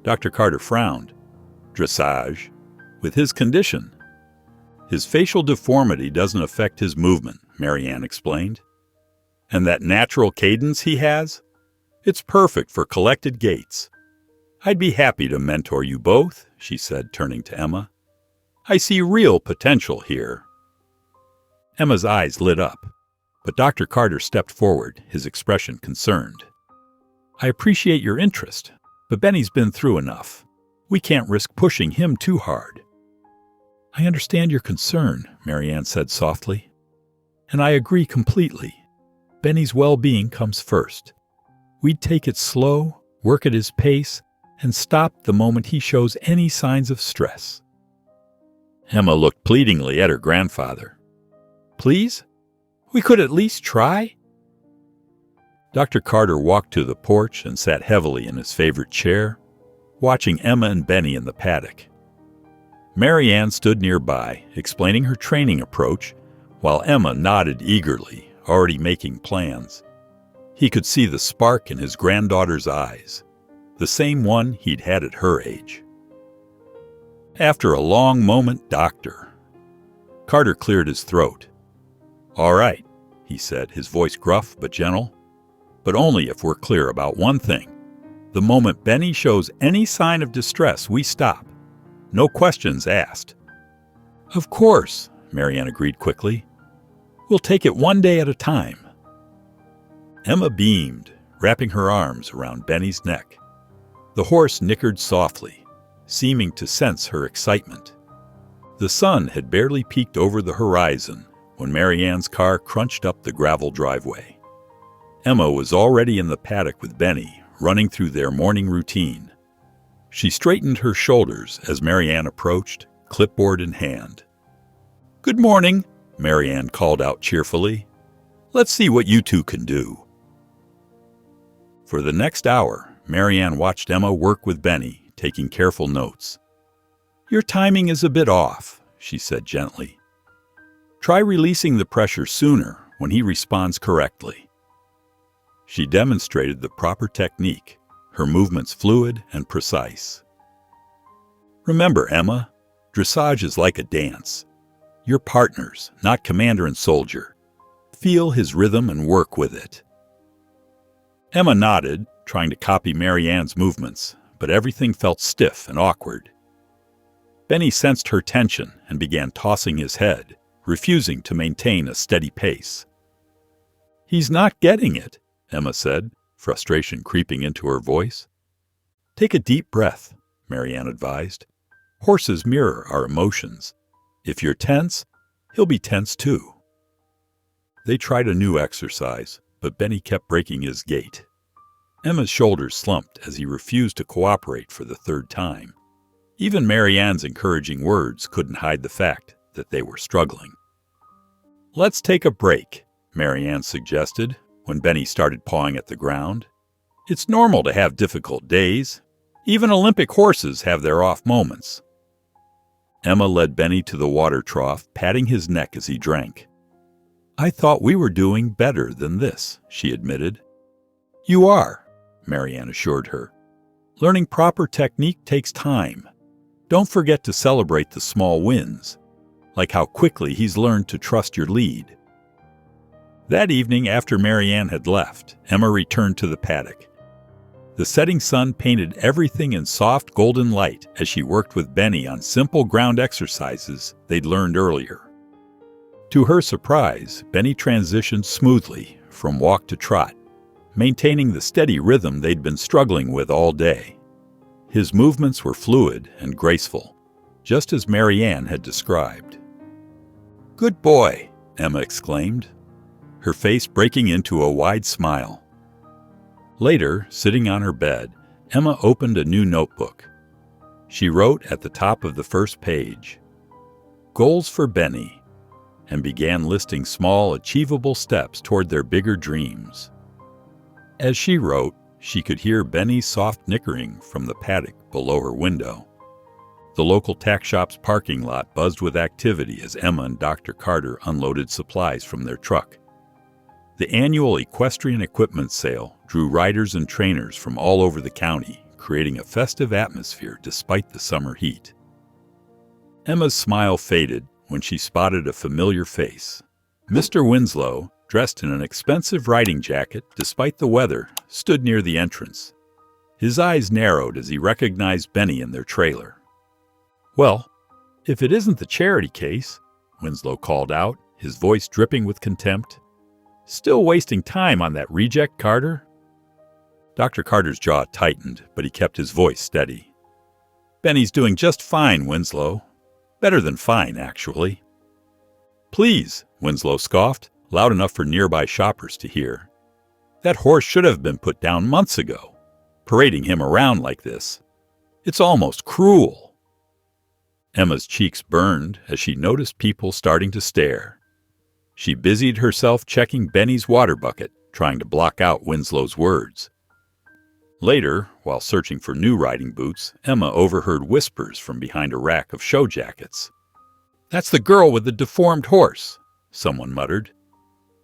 Dr. Carter frowned. Dressage? With his condition? His facial deformity doesn't affect his movement, Marianne explained. And that natural cadence he has? It's perfect for collected gaits. I'd be happy to mentor you both, she said, turning to Emma. I see real potential here. Emma's eyes lit up, but Dr. Carter stepped forward, his expression concerned. I appreciate your interest, but Benny's been through enough. We can't risk pushing him too hard. I understand your concern, Marianne said softly. And I agree completely. Benny's well-being comes first. We'd take it slow, work at his pace, and stop the moment he shows any signs of stress. Emma looked pleadingly at her grandfather. Please? We could at least try? Dr. Carter walked to the porch and sat heavily in his favorite chair, watching Emma and Benny in the paddock. Marianne stood nearby, explaining her training approach, while Emma nodded eagerly, already making plans. He could see the spark in his granddaughter's eyes, the same one he'd had at her age. After a long moment, Doctor. Carter cleared his throat. All right, he said, his voice gruff but gentle. But only if we're clear about one thing. The moment Benny shows any sign of distress, we stop. No questions asked. Of course, Marianne agreed quickly. We'll take it one day at a time. Emma beamed, wrapping her arms around Benny's neck. The horse nickered softly, seeming to sense her excitement. The sun had barely peeked over the horizon when Marianne's car crunched up the gravel driveway. Emma was already in the paddock with Benny, running through their morning routine. She straightened her shoulders as Marianne approached, clipboard in hand. Good morning, Marianne called out cheerfully. Let's see what you two can do. For the next hour, Marianne watched Emma work with Benny, taking careful notes. Your timing is a bit off, she said gently. Try releasing the pressure sooner when he responds correctly. She demonstrated the proper technique, her movements fluid and precise. Remember, Emma, dressage is like a dance. You're partners, not commander and soldier. Feel his rhythm and work with it. Emma nodded, trying to copy Marianne's movements, but everything felt stiff and awkward. Benny sensed her tension and began tossing his head, refusing to maintain a steady pace. He's not getting it, Emma said, frustration creeping into her voice. Take a deep breath, Marianne advised. Horses mirror our emotions. If you're tense, he'll be tense too. They tried a new exercise, but Benny kept breaking his gait. Emma's shoulders slumped as he refused to cooperate for the third time. Even Marianne's encouraging words couldn't hide the fact that they were struggling. Let's take a break, Marianne suggested when Benny started pawing at the ground. It's normal to have difficult days. Even Olympic horses have their off moments. Emma led Benny to the water trough, patting his neck as he drank. I thought we were doing better than this, she admitted. You are, Marianne assured her. Learning proper technique takes time. Don't forget to celebrate the small wins, like how quickly he's learned to trust your lead. That evening, after Marianne had left, Emma returned to the paddock. The setting sun painted everything in soft golden light as she worked with Benny on simple ground exercises they'd learned earlier. To her surprise, Benny transitioned smoothly from walk to trot, maintaining the steady rhythm they'd been struggling with all day. His movements were fluid and graceful, just as Marianne had described. Good boy, Emma exclaimed, her face breaking into a wide smile. Later, sitting on her bed, Emma opened a new notebook. She wrote at the top of the first page, Goals for Benny, and began listing small, achievable steps toward their bigger dreams. As she wrote, she could hear Benny's soft nickering from the paddock below her window. The local tack shop's parking lot buzzed with activity as Emma and Dr. Carter unloaded supplies from their truck. The annual equestrian equipment sale drew riders and trainers from all over the county, creating a festive atmosphere despite the summer heat. Emma's smile faded when she spotted a familiar face. Mr. Winslow, dressed in an expensive riding jacket despite the weather, stood near the entrance. His eyes narrowed as he recognized Benny in their trailer. "Well, if it isn't the charity case," Winslow called out, his voice dripping with contempt. "Still wasting time on that reject, Carter?" Dr. Carter's jaw tightened, but he kept his voice steady. "Benny's doing just fine, Winslow. Better than fine, actually." "Please," Winslow scoffed, loud enough for nearby shoppers to hear. "That horse should have been put down months ago. Parading him around like this. It's almost cruel." Emma's cheeks burned as she noticed people starting to stare. She busied herself checking Benny's water bucket, trying to block out Winslow's words. Later, while searching for new riding boots, Emma overheard whispers from behind a rack of show jackets. "That's the girl with the deformed horse," someone muttered.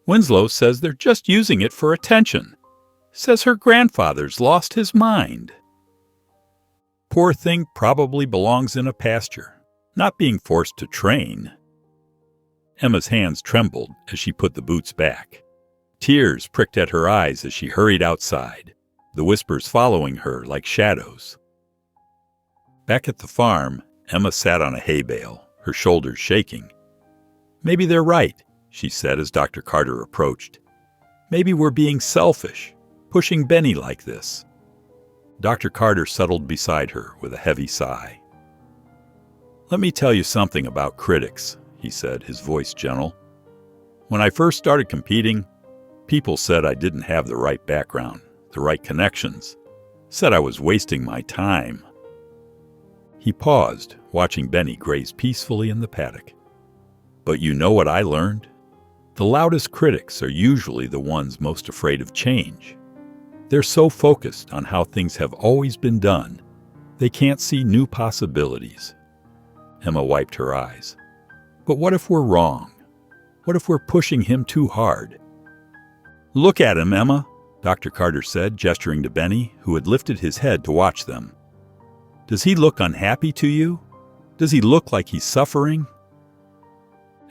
"Winslow says they're just using it for attention. Says her grandfather's lost his mind." Poor thing probably belongs in a pasture, not being forced to train. Emma's hands trembled as she put the boots back. Tears pricked at her eyes as she hurried outside, the whispers following her like shadows. Back at the farm, Emma sat on a hay bale, her shoulders shaking. "Maybe they're right," she said as Dr. Carter approached. "Maybe we're being selfish, pushing Benny like this." Dr. Carter settled beside her with a heavy sigh. "Let me tell you something about critics," he said, his voice gentle. "When I first started competing, people said I didn't have the right background, the right connections, said I was wasting my time." He paused, watching Benny graze peacefully in the paddock. "But you know what I learned? The loudest critics are usually the ones most afraid of change. They're so focused on how things have always been done, they can't see new possibilities." Emma wiped her eyes. "But what if we're wrong? What if we're pushing him too hard?" "Look at him, Emma," Dr. Carter said, gesturing to Benny, who had lifted his head to watch them. "Does he look unhappy to you? Does he look like he's suffering?"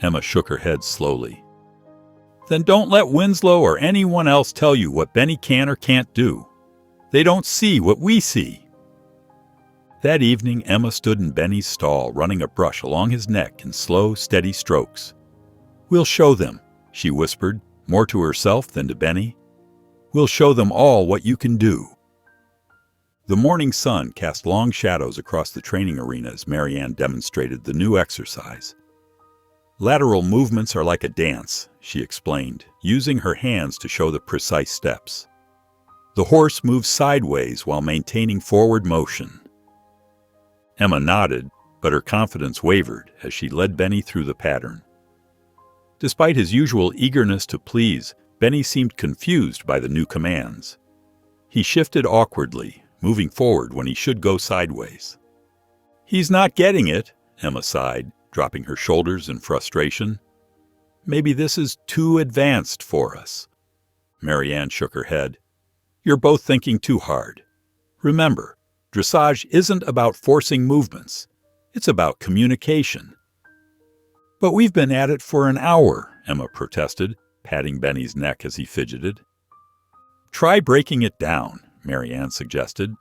Emma shook her head slowly. "Then don't let Winslow or anyone else tell you what Benny can or can't do. They don't see what we see." That evening, Emma stood in Benny's stall, running a brush along his neck in slow, steady strokes. "We'll show them," she whispered, more to herself than to Benny. "We'll show them all what you can do." The morning sun cast long shadows across the training arena as Marianne demonstrated the new exercise. "Lateral movements are like a dance," she explained, using her hands to show the precise steps. "The horse moves sideways while maintaining forward motion." Emma nodded, but her confidence wavered as she led Benny through the pattern. Despite his usual eagerness to please, Benny seemed confused by the new commands. He shifted awkwardly, moving forward when he should go sideways. "He's not getting it," Emma sighed, dropping her shoulders in frustration. "Maybe this is too advanced for us." Marianne shook her head. "You're both thinking too hard. Remember, dressage isn't about forcing movements. It's about communication." "But we've been at it for an hour," Emma protested, patting Benny's neck as he fidgeted. "Try breaking it down," Marianne suggested.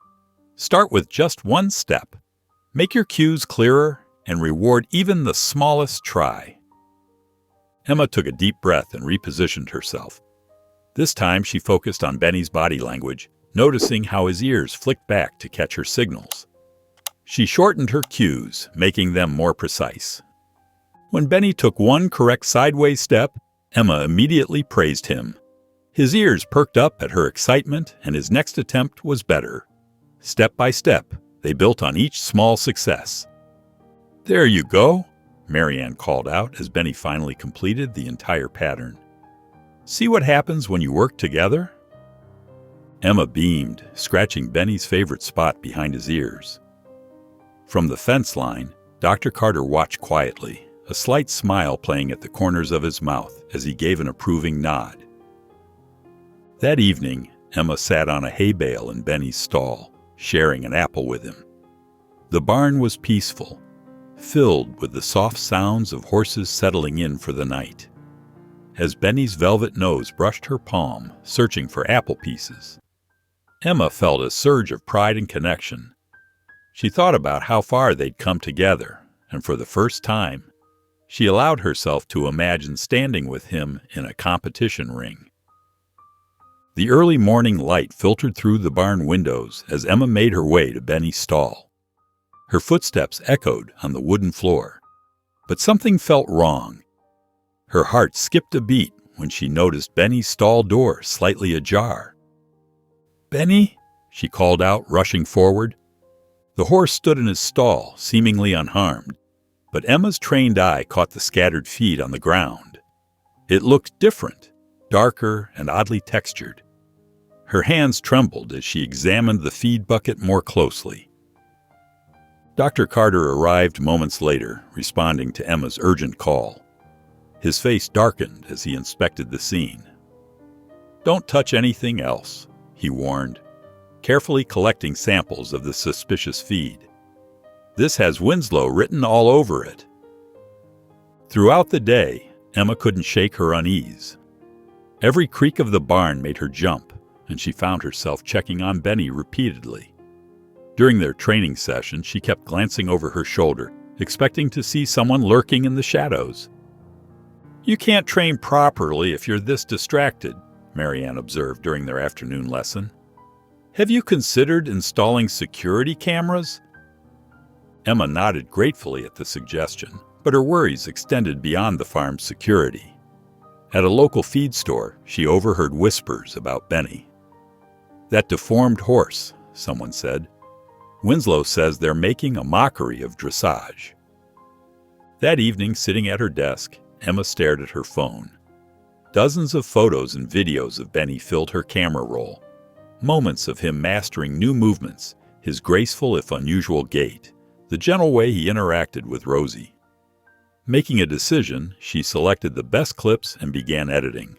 "Start with just one step. Make your cues clearer and reward even the smallest try." Emma took a deep breath and repositioned herself. This time she focused on Benny's body language, noticing how his ears flicked back to catch her signals. She shortened her cues, making them more precise. When Benny took one correct sideways step, Emma immediately praised him. His ears perked up at her excitement, and his next attempt was better. Step by step, they built on each small success. "There you go," Marianne called out as Benny finally completed the entire pattern. "See what happens when you work together?" Emma beamed, scratching Benny's favorite spot behind his ears. From the fence line, Dr. Carter watched quietly, a slight smile playing at the corners of his mouth as he gave an approving nod. That evening, Emma sat on a hay bale in Benny's stall, sharing an apple with him. The barn was peaceful, filled with the soft sounds of horses settling in for the night. As Benny's velvet nose brushed her palm, searching for apple pieces, Emma felt a surge of pride and connection. She thought about how far they'd come together, and for the first time, she allowed herself to imagine standing with him in a competition ring. The early morning light filtered through the barn windows as Emma made her way to Benny's stall. Her footsteps echoed on the wooden floor, but something felt wrong. Her heart skipped a beat when she noticed Benny's stall door slightly ajar. "Benny?" she called out, rushing forward. The horse stood in his stall, seemingly unharmed, but Emma's trained eye caught the scattered feed on the ground. It looked different, darker and oddly textured. Her hands trembled as she examined the feed bucket more closely. Dr. Carter arrived moments later, responding to Emma's urgent call. His face darkened as he inspected the scene. "Don't touch anything else," he warned, carefully collecting samples of the suspicious feed. "This has Winslow written all over it." Throughout the day, Emma couldn't shake her unease. Every creak of the barn made her jump, and she found herself checking on Benny repeatedly. During their training session, she kept glancing over her shoulder, expecting to see someone lurking in the shadows. "You can't train properly if you're this distracted," Marianne observed during their afternoon lesson. "Have you considered installing security cameras?" Emma nodded gratefully at the suggestion, but her worries extended beyond the farm's security. At a local feed store, she overheard whispers about Benny. "That deformed horse," someone said. "Winslow says they're making a mockery of dressage." That evening, sitting at her desk, Emma stared at her phone. Dozens of photos and videos of Benny filled her camera roll. Moments of him mastering new movements, his graceful if unusual gait, the gentle way he interacted with Rosie. Making a decision, she selected the best clips and began editing.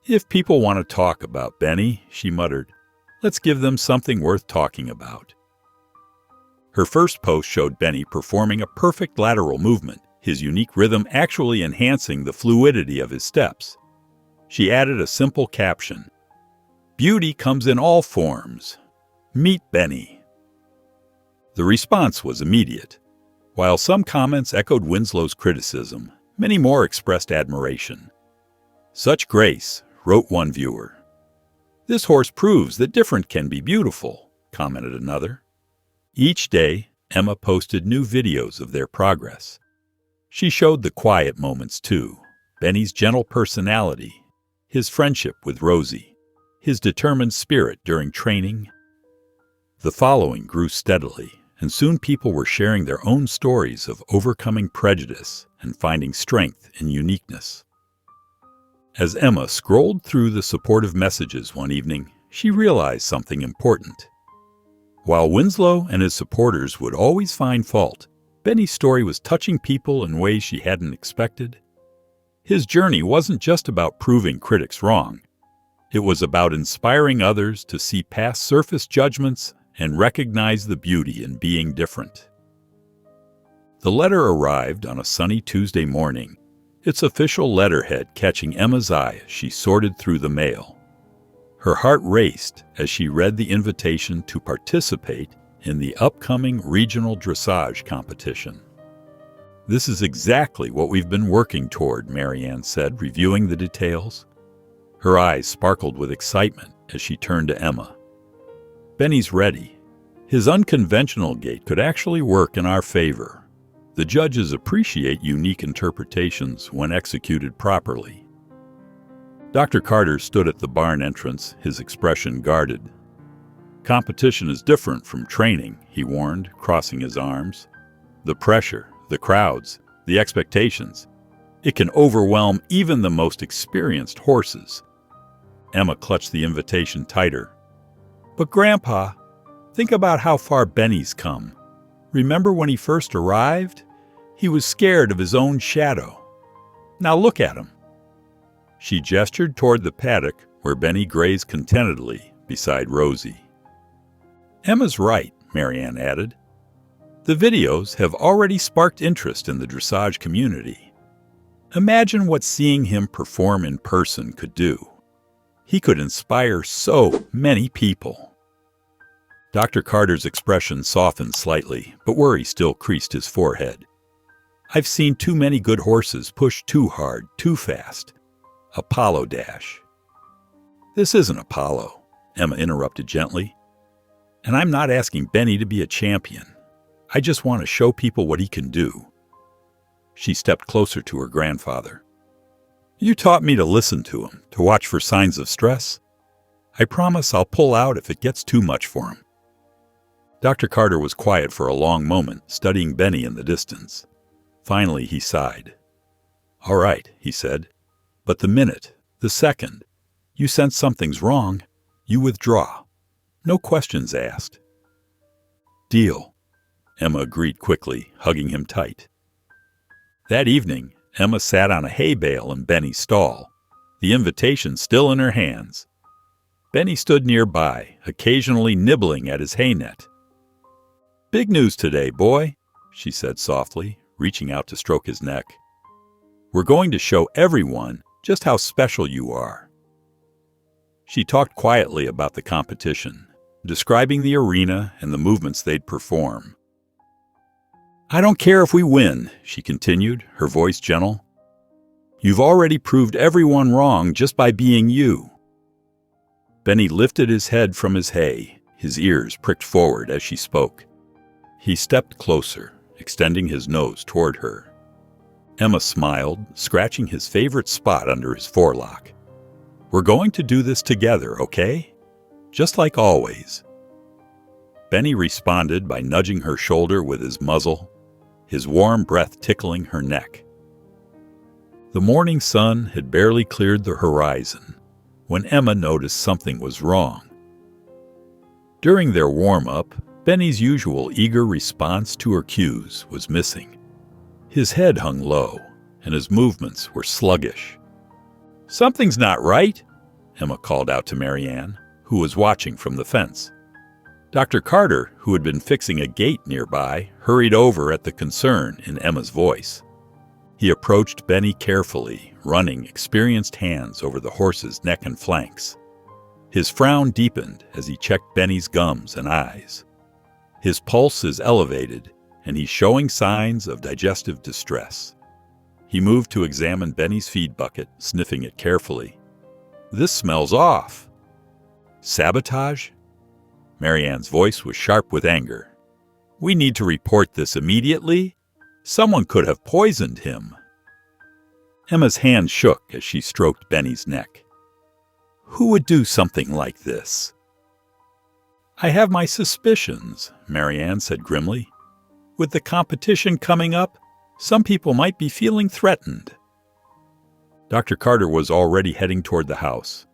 "If people want to talk about Benny," she muttered, "let's give them something worth talking about." Her first post showed Benny performing a perfect lateral movement, his unique rhythm actually enhancing the fluidity of his steps. She added a simple caption, "Beauty comes in all forms. Meet Benny." The response was immediate. While some comments echoed Winslow's criticism, many more expressed admiration. "Such grace," wrote one viewer. "This horse proves that different can be beautiful," commented another. Each day, Emma posted new videos of their progress. She showed the quiet moments too, Benny's gentle personality, his friendship with Rosie, his determined spirit during training. The following grew steadily, and soon people were sharing their own stories of overcoming prejudice and finding strength in uniqueness. As Emma scrolled through the supportive messages one evening, she realized something important. While Winslow and his supporters would always find fault, Benny's story was touching people in ways she hadn't expected. His journey wasn't just about proving critics wrong. It was about inspiring others to see past surface judgments and recognize the beauty in being different. The letter arrived on a sunny Tuesday morning, its official letterhead catching Emma's eye as she sorted through the mail. Her heart raced as she read the invitation to participate in the upcoming regional dressage competition. "This is exactly what we've been working toward," Marianne said, reviewing the details. Her eyes sparkled with excitement as she turned to Emma. "Benny's ready. His unconventional gait could actually work in our favor. The judges appreciate unique interpretations when executed properly." Dr. Carter stood at the barn entrance, his expression guarded. "Competition is different from training," he warned, crossing his arms. "The pressure, the crowds, the expectations. It can overwhelm even the most experienced horses." Emma clutched the invitation tighter. "But Grandpa, think about how far Benny's come. Remember when he first arrived? He was scared of his own shadow. Now look at him." She gestured toward the paddock where Benny grazed contentedly beside Rosie. "Emma's right," Marianne added. "The videos have already sparked interest in the dressage community. Imagine what seeing him perform in person could do. He could inspire so many people." Dr. Carter's expression softened slightly, but worry still creased his forehead. "I've seen too many good horses push too hard, too fast. Apollo dash." "This isn't Apollo," Emma interrupted gently. "And I'm not asking Benny to be a champion. I just want to show people what he can do." She stepped closer to her grandfather. "You taught me to listen to him, to watch for signs of stress. I promise I'll pull out if it gets too much for him." Dr. Carter was quiet for a long moment, studying Benny in the distance. Finally, he sighed. "All right," he said. "But the minute, the second, you sense something's wrong, you withdraw. No questions asked." "Deal," Emma agreed quickly, hugging him tight. That evening, Emma sat on a hay bale in Benny's stall, the invitation still in her hands. Benny stood nearby, occasionally nibbling at his hay net. "Big news today, boy," she said softly, reaching out to stroke his neck. "We're going to show everyone just how special you are." She talked quietly about the competition, describing the arena and the movements they'd perform. "I don't care if we win," she continued, her voice gentle. "You've already proved everyone wrong just by being you." Benny lifted his head from his hay, his ears pricked forward as she spoke. He stepped closer, extending his nose toward her. Emma smiled, scratching his favorite spot under his forelock. "We're going to do this together, okay? Just like always." Benny responded by nudging her shoulder with his muzzle, his warm breath tickling her neck. The morning sun had barely cleared the horizon when Emma noticed something was wrong. During their warm-up, Benny's usual eager response to her cues was missing. His head hung low, and his movements were sluggish. "Something's not right," Emma called out to Marianne, who was watching from the fence. Dr. Carter, who had been fixing a gate nearby, hurried over at the concern in Emma's voice. He approached Benny carefully, running experienced hands over the horse's neck and flanks. His frown deepened as he checked Benny's gums and eyes. His pulse is elevated, and he's showing signs of digestive distress. He moved to examine Benny's feed bucket, sniffing it carefully. "This smells off." "Sabotage?" Marianne's voice was sharp with anger. "We need to report this immediately. Someone could have poisoned him." Emma's hand shook as she stroked Benny's neck. "Who would do something like this?" "I have my suspicions," Marianne said grimly. "With the competition coming up, some people might be feeling threatened." Dr. Carter was already heading toward the house.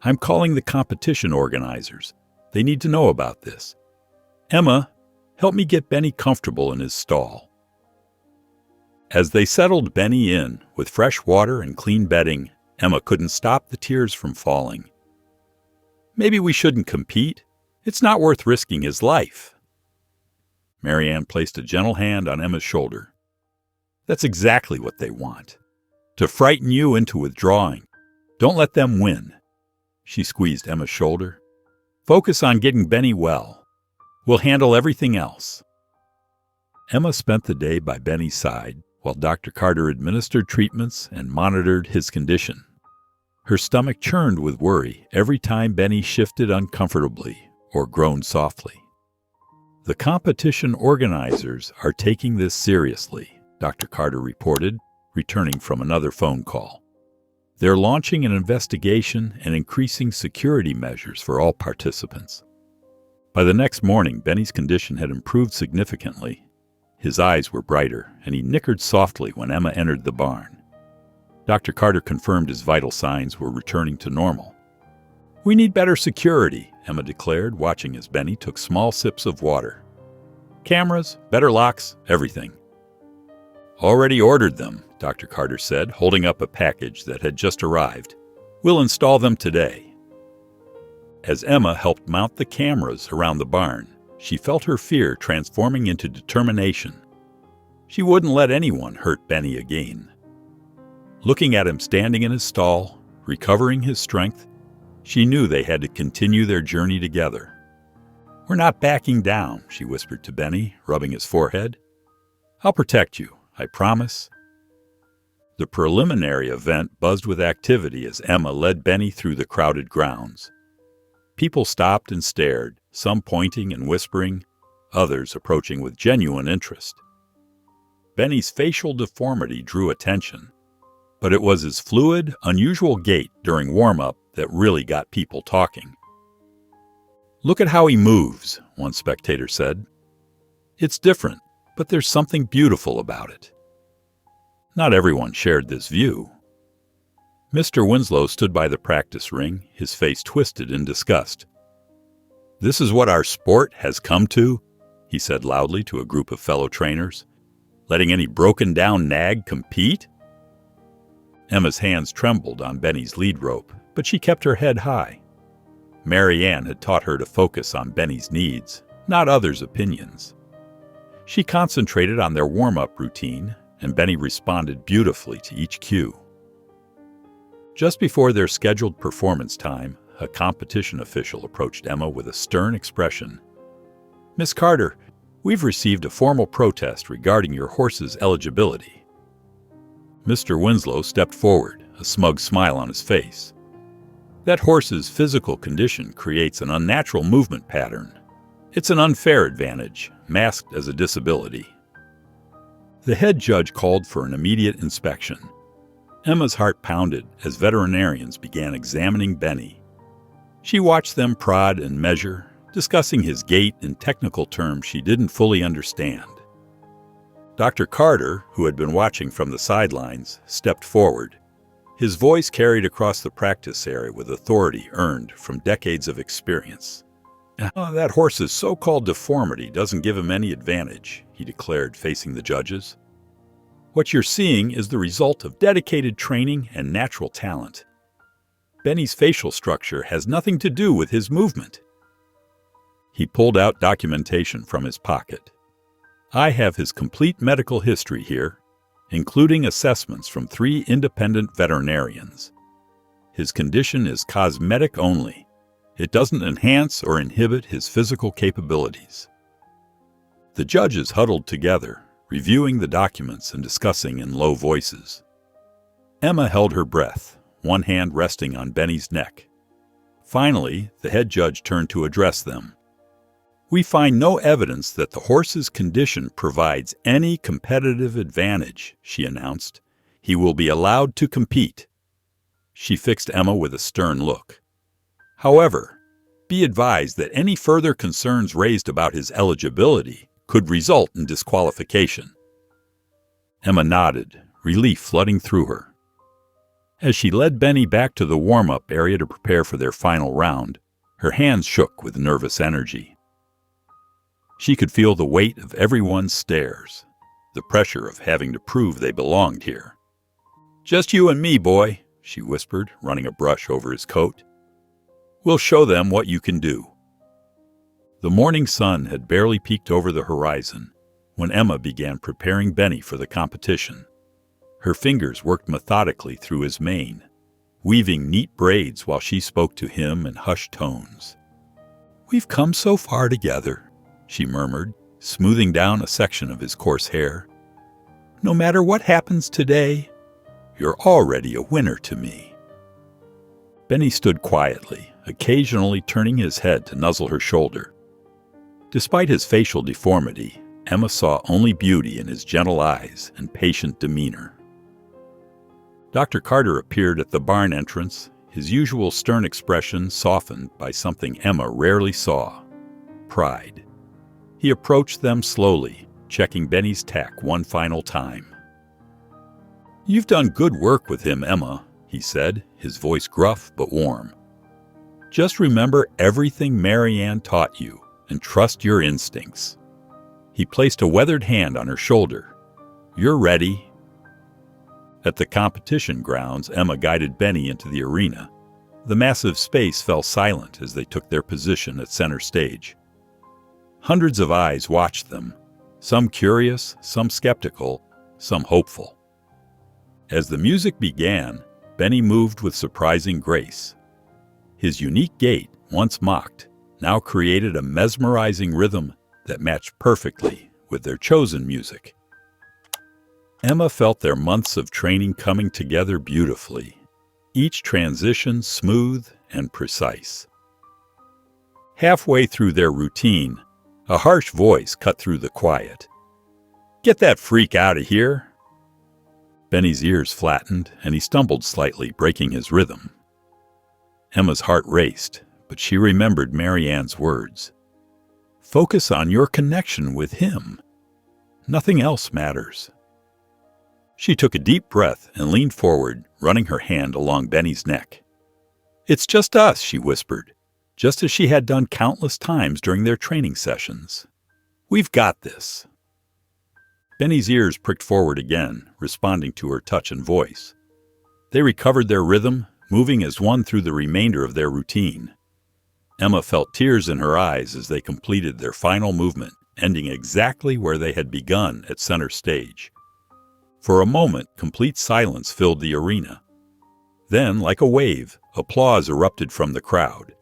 "I'm calling the competition organizers. They need to know about this. Emma, help me get Benny comfortable in his stall." As they settled Benny in with fresh water and clean bedding, Emma couldn't stop the tears from falling. "Maybe we shouldn't compete. It's not worth risking his life." Marianne placed a gentle hand on Emma's shoulder. "That's exactly what they want. To frighten you into withdrawing. Don't let them win." She squeezed Emma's shoulder. "Focus on getting Benny well. We'll handle everything else." Emma spent the day by Benny's side while Dr. Carter administered treatments and monitored his condition. Her stomach churned with worry every time Benny shifted uncomfortably or groaned softly. "The competition organizers are taking this seriously," Dr. Carter reported, returning from another phone call. "They're launching an investigation and increasing security measures for all participants." By the next morning, Benny's condition had improved significantly. His eyes were brighter, and he nickered softly when Emma entered the barn. Dr. Carter confirmed his vital signs were returning to normal. "We need better security," Emma declared, watching as Benny took small sips of water. Cameras, better locks, everything. Already ordered them, Dr. Carter said, holding up a package that had just arrived. We'll install them today. As Emma helped mount the cameras around the barn, she felt her fear transforming into determination. She wouldn't let anyone hurt Benny again. Looking at him standing in his stall, recovering his strength, she knew they had to continue their journey together. "We're not backing down," she whispered to Benny, rubbing his forehead. "I'll protect you, I promise." The preliminary event buzzed with activity as Emma led Benny through the crowded grounds. People stopped and stared, some pointing and whispering, others approaching with genuine interest. Benny's facial deformity drew attention, but it was his fluid, unusual gait during warm-up that really got people talking. "Look at how he moves," one spectator said. "It's different, but there's something beautiful about it." Not everyone shared this view. Mr. Winslow stood by the practice ring, his face twisted in disgust. "This is what our sport has come to," he said loudly to a group of fellow trainers. "Letting any broken-down nag compete?" Emma's hands trembled on Benny's lead rope, but she kept her head high. Mary Ann had taught her to focus on Benny's needs, not others' opinions. She concentrated on their warm-up routine, and Benny responded beautifully to each cue. Just before their scheduled performance time, a competition official approached Emma with a stern expression. "Miss Carter, we've received a formal protest regarding your horse's eligibility." Mr. Winslow stepped forward, a smug smile on his face. "That horse's physical condition creates an unnatural movement pattern. It's an unfair advantage, masked as a disability." The head judge called for an immediate inspection. Emma's heart pounded as veterinarians began examining Benny. She watched them prod and measure, discussing his gait in technical terms she didn't fully understand. Dr. Carter, who had been watching from the sidelines, stepped forward. His voice carried across the practice area with authority earned from decades of experience. "That horse's so-called deformity doesn't give him any advantage," he declared, facing the judges. "What you're seeing is the result of dedicated training and natural talent. Benny's facial structure has nothing to do with his movement." He pulled out documentation from his pocket. "I have his complete medical history here, including assessments from 3 independent veterinarians. His condition is cosmetic only. It doesn't enhance or inhibit his physical capabilities." The judges huddled together, reviewing the documents and discussing in low voices. Emma held her breath, one hand resting on Benny's neck. Finally, the head judge turned to address them. "We find no evidence that the horse's condition provides any competitive advantage," she announced. "He will be allowed to compete." She fixed Emma with a stern look. "However, be advised that any further concerns raised about his eligibility could result in disqualification." Emma nodded, relief flooding through her. As she led Benny back to the warm-up area to prepare for their final round, her hands shook with nervous energy. She could feel the weight of everyone's stares, the pressure of having to prove they belonged here. "Just you and me, boy," she whispered, running a brush over his coat. "We'll show them what you can do." The morning sun had barely peeked over the horizon when Emma began preparing Benny for the competition. Her fingers worked methodically through his mane, weaving neat braids while she spoke to him in hushed tones. "We've come so far together," she murmured, smoothing down a section of his coarse hair. "No matter what happens today, you're already a winner to me." Benny stood quietly, occasionally turning his head to nuzzle her shoulder. Despite his facial deformity, Emma saw only beauty in his gentle eyes and patient demeanor. Dr. Carter appeared at the barn entrance, his usual stern expression softened by something Emma rarely saw: pride. He approached them slowly, checking Benny's tack one final time. "You've done good work with him, Emma," he said, his voice gruff but warm. "Just remember everything Mary Ann taught you and trust your instincts." He placed a weathered hand on her shoulder. "You're ready." At the competition grounds, Emma guided Benny into the arena. The massive space fell silent as they took their position at center stage. Hundreds of eyes watched them, some curious, some skeptical, some hopeful. As the music began, Benny moved with surprising grace. His unique gait, once mocked, now created a mesmerizing rhythm that matched perfectly with their chosen music. Emma felt their months of training coming together beautifully, each transition smooth and precise. Halfway through their routine, a harsh voice cut through the quiet. "Get that freak out of here!" Benny's ears flattened, and he stumbled slightly, breaking his rhythm. Emma's heart raced, but she remembered Mary Ann's words. "Focus on your connection with him. Nothing else matters." She took a deep breath and leaned forward, running her hand along Benny's neck. "It's just us," she whispered, just as she had done countless times during their training sessions. "We've got this." Benny's ears pricked forward again, responding to her touch and voice. They recovered their rhythm, moving as one through the remainder of their routine. Emma felt tears in her eyes as they completed their final movement, ending exactly where they had begun at center stage. For a moment, complete silence filled the arena. Then, like a wave, applause erupted from the crowd.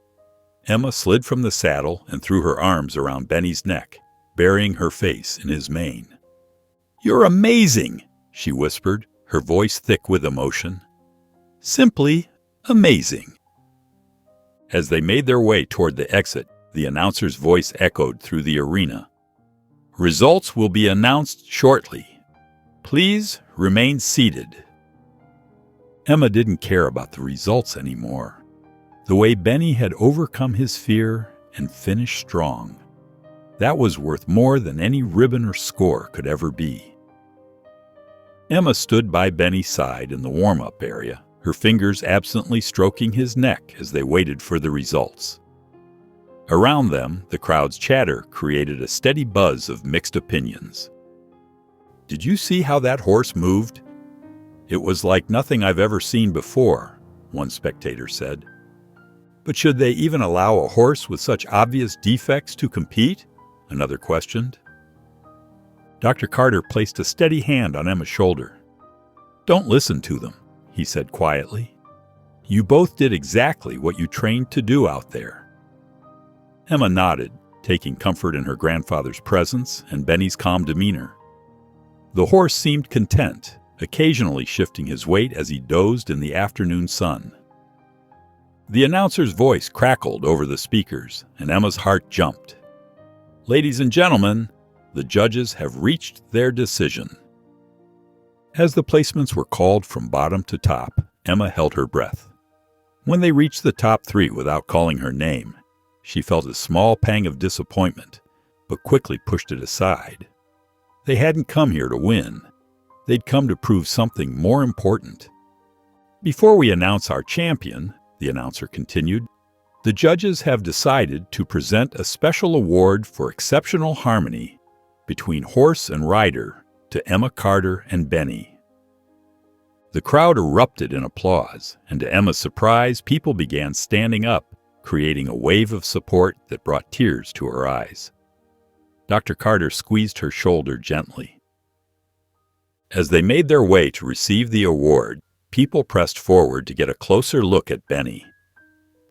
Emma slid from the saddle and threw her arms around Benny's neck, burying her face in his mane. "You're amazing," she whispered, her voice thick with emotion. "Simply amazing." As they made their way toward the exit, the announcer's voice echoed through the arena. "Results will be announced shortly. Please remain seated." Emma didn't care about the results anymore. The way Benny had overcome his fear and finished strong, that was worth more than any ribbon or score could ever be. Emma stood by Benny's side in the warm-up area, her fingers absently stroking his neck as they waited for the results. Around them, the crowd's chatter created a steady buzz of mixed opinions. "Did you see how that horse moved? It was like nothing I've ever seen before," one spectator said. "But should they even allow a horse with such obvious defects to compete?" another questioned. Dr. Carter placed a steady hand on Emma's shoulder. "Don't listen to them," he said quietly. "You both did exactly what you trained to do out there." Emma nodded, taking comfort in her grandfather's presence and Benny's calm demeanor. The horse seemed content, occasionally shifting his weight as he dozed in the afternoon sun. The announcer's voice crackled over the speakers, and Emma's heart jumped. "Ladies and gentlemen, the judges have reached their decision." As the placements were called from bottom to top, Emma held her breath. When they reached the top three without calling her name, she felt a small pang of disappointment, but quickly pushed it aside. They hadn't come here to win. They'd come to prove something more important. "Before we announce our champion," the announcer continued, "the judges have decided to present a special award for exceptional harmony between horse and rider to Emma Carter and Benny." The crowd erupted in applause, and to Emma's surprise, people began standing up, creating a wave of support that brought tears to her eyes. Dr. Carter squeezed her shoulder gently. As they made their way to receive the award, people pressed forward to get a closer look at Benny.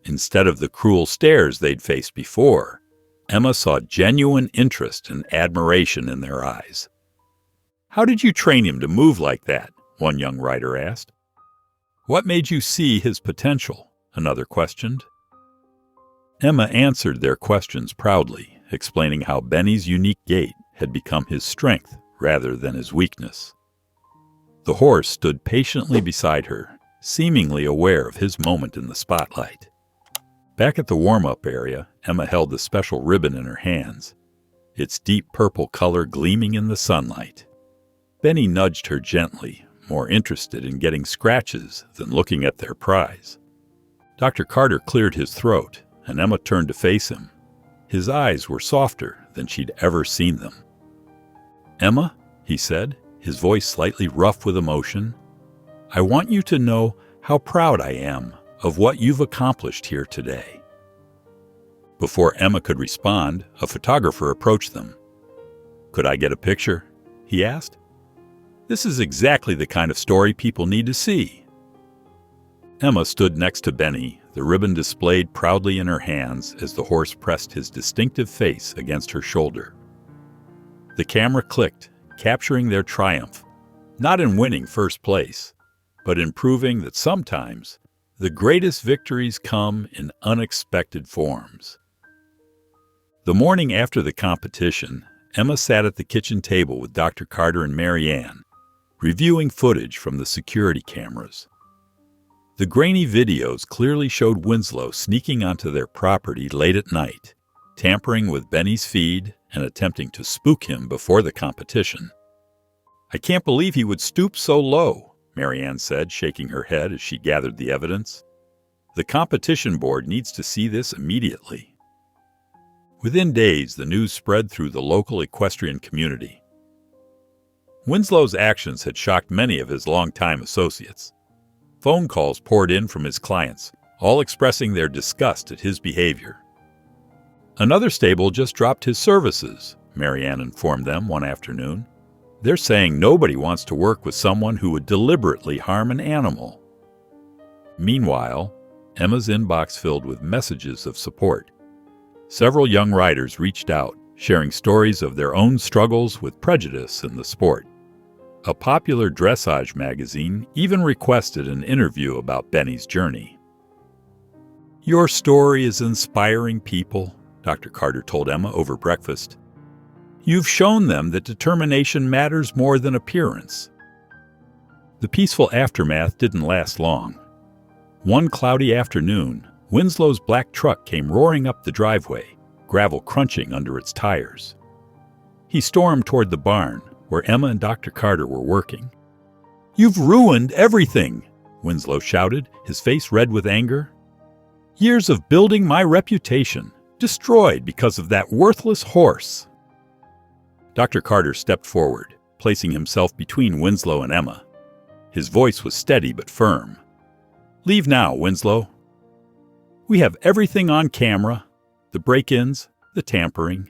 Instead of the cruel stares they'd faced before, Emma saw genuine interest and admiration in their eyes. "How did you train him to move like that?" one young rider asked. "What made you see his potential?" another questioned. Emma answered their questions proudly, explaining how Benny's unique gait had become his strength rather than his weakness. The horse stood patiently beside her, seemingly aware of his moment in the spotlight. Back at the warm-up area, Emma held the special ribbon in her hands, its deep purple color gleaming in the sunlight. Benny nudged her gently, more interested in getting scratches than looking at their prize. Dr. Carter cleared his throat, and Emma turned to face him. His eyes were softer than she'd ever seen them. "Emma," he said, his voice slightly rough with emotion, "I want you to know how proud I am of what you've accomplished here today." Before Emma could respond, a photographer approached them. "Could I get a picture?" he asked. "This is exactly the kind of story people need to see." Emma stood next to Benny, the ribbon displayed proudly in her hands as the horse pressed his distinctive face against her shoulder. The camera clicked, capturing their triumph, not in winning first place, but in proving that sometimes the greatest victories come in unexpected forms. The morning after the competition, Emma sat at the kitchen table with Dr. Carter and Mary Ann, reviewing footage from the security cameras. The grainy videos clearly showed Winslow sneaking onto their property late at night, tampering with Benny's feed and attempting to spook him before the competition. "I can't believe he would stoop so low," Mary Ann said, shaking her head as she gathered the evidence. "The competition board needs to see this immediately." Within days, the news spread through the local equestrian community. Winslow's actions had shocked many of his longtime associates. Phone calls poured in from his clients, all expressing their disgust at his behavior. "Another stable just dropped his services," Mary Ann informed them one afternoon. "They're saying nobody wants to work with someone who would deliberately harm an animal." Meanwhile, Emma's inbox filled with messages of support. Several young riders reached out, sharing stories of their own struggles with prejudice in the sport. A popular dressage magazine even requested an interview about Benny's journey. "Your story is inspiring people," Dr. Carter told Emma over breakfast. "You've shown them that determination matters more than appearance." The peaceful aftermath didn't last long. One cloudy afternoon, Winslow's black truck came roaring up the driveway, gravel crunching under its tires. He stormed toward the barn, where Emma and Dr. Carter were working. "You've ruined everything," Winslow shouted, his face red with anger. "Years of building my reputation, destroyed because of that worthless horse." Dr. Carter stepped forward, placing himself between Winslow and Emma. His voice was steady but firm. "Leave now, Winslow. We have everything on camera, the break-ins, the tampering.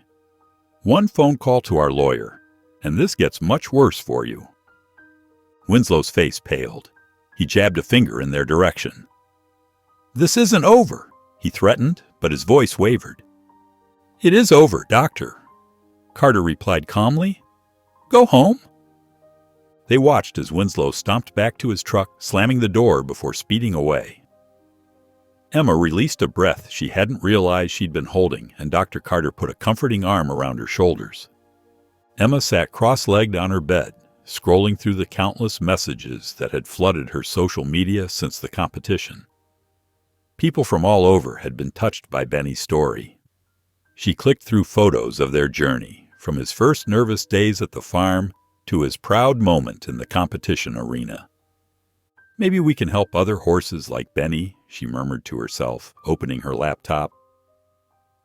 One phone call to our lawyer, and this gets much worse for you." Winslow's face paled. He jabbed a finger in their direction. "This isn't over," he threatened, but his voice wavered. "It is over, Doctor," Carter replied calmly. "Go home." They watched as Winslow stomped back to his truck, slamming the door before speeding away. Emma released a breath she hadn't realized she'd been holding, and Dr. Carter put a comforting arm around her shoulders. Emma sat cross-legged on her bed, scrolling through the countless messages that had flooded her social media since the competition. People from all over had been touched by Benny's story. She clicked through photos of their journey, from his first nervous days at the farm to his proud moment in the competition arena. "Maybe we can help other horses like Benny," she murmured to herself, opening her laptop.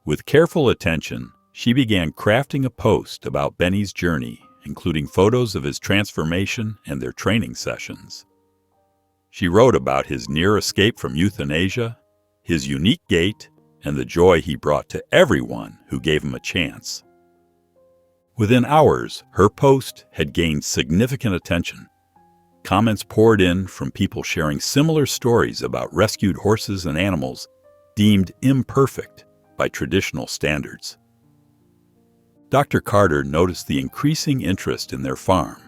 With careful attention, she began crafting a post about Benny's journey, including photos of his transformation and their training sessions. She wrote about his near escape from euthanasia, his unique gait, and the joy he brought to everyone who gave him a chance. Within hours, her post had gained significant attention. Comments poured in from people sharing similar stories about rescued horses and animals deemed imperfect by traditional standards. Dr. Carter noticed the increasing interest in their farm.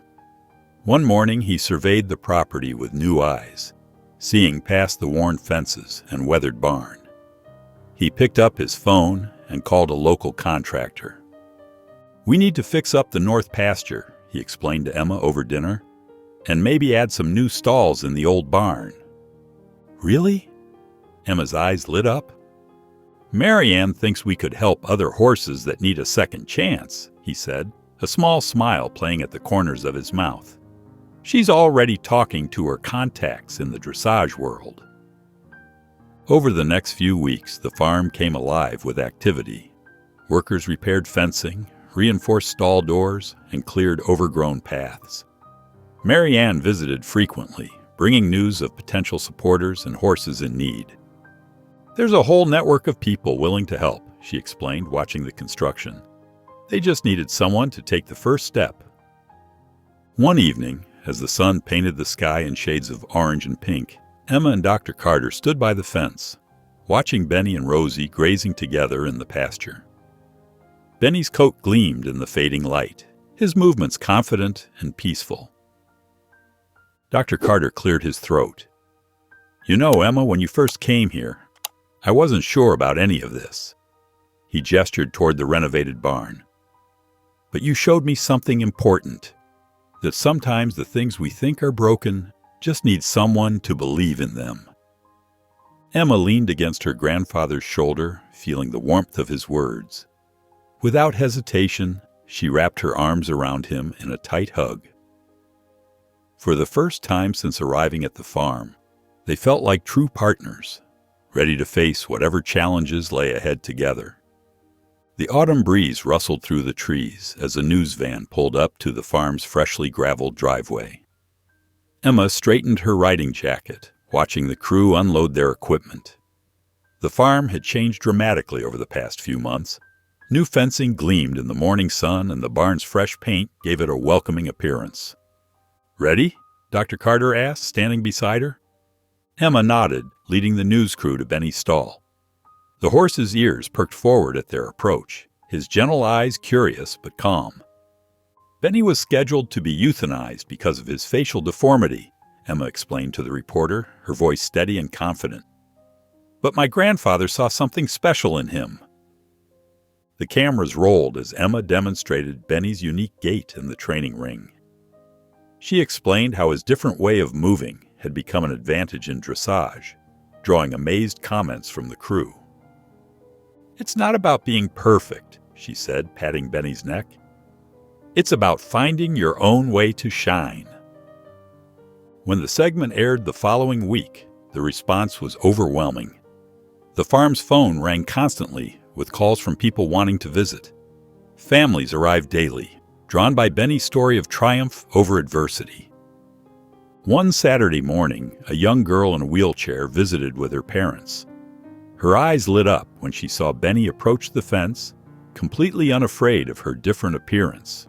One morning, he surveyed the property with new eyes, seeing past the worn fences and weathered barn. He picked up his phone and called a local contractor. "We need to fix up the north pasture," he explained to Emma over dinner, "and maybe add some new stalls in the old barn." "Really?" Emma's eyes lit up. "Mary Ann thinks we could help other horses that need a second chance," he said, a small smile playing at the corners of his mouth. "She's already talking to her contacts in the dressage world." Over the next few weeks, the farm came alive with activity. Workers repaired fencing, reinforced stall doors, and cleared overgrown paths. Mary Ann visited frequently, bringing news of potential supporters and horses in need. "There's a whole network of people willing to help," she explained, watching the construction. "They just needed someone to take the first step." One evening, as the sun painted the sky in shades of orange and pink, Emma and Dr. Carter stood by the fence, watching Benny and Rosie grazing together in the pasture. Benny's coat gleamed in the fading light, his movements confident and peaceful. Dr. Carter cleared his throat. "You know, Emma, when you first came here, I wasn't sure about any of this." He gestured toward the renovated barn. "But you showed me something important, that sometimes the things we think are broken just need someone to believe in them." Emma leaned against her grandfather's shoulder, feeling the warmth of his words. Without hesitation, she wrapped her arms around him in a tight hug. For the first time since arriving at the farm, they felt like true partners, ready to face whatever challenges lay ahead together. The autumn breeze rustled through the trees as a news van pulled up to the farm's freshly graveled driveway. Emma straightened her riding jacket, watching the crew unload their equipment. The farm had changed dramatically over the past few months. New fencing gleamed in the morning sun, and the barn's fresh paint gave it a welcoming appearance. "Ready?" Dr. Carter asked, standing beside her. Emma nodded, leading the news crew to Benny's stall. The horse's ears perked forward at their approach, his gentle eyes curious but calm. Benny was scheduled to be euthanized because of his facial deformity, Emma explained to the reporter, her voice steady and confident. "But my grandfather saw something special in him." The cameras rolled as Emma demonstrated Benny's unique gait in the training ring. She explained how his different way of moving had become an advantage in dressage, drawing amazed comments from the crew. "It's not about being perfect," she said, patting Benny's neck. "It's about finding your own way to shine." When the segment aired the following week, the response was overwhelming. The farm's phone rang constantly, with calls from people wanting to visit. Families arrived daily, drawn by Benny's story of triumph over adversity. One Saturday morning, a young girl in a wheelchair visited with her parents. Her eyes lit up when she saw Benny approach the fence, completely unafraid of her different appearance.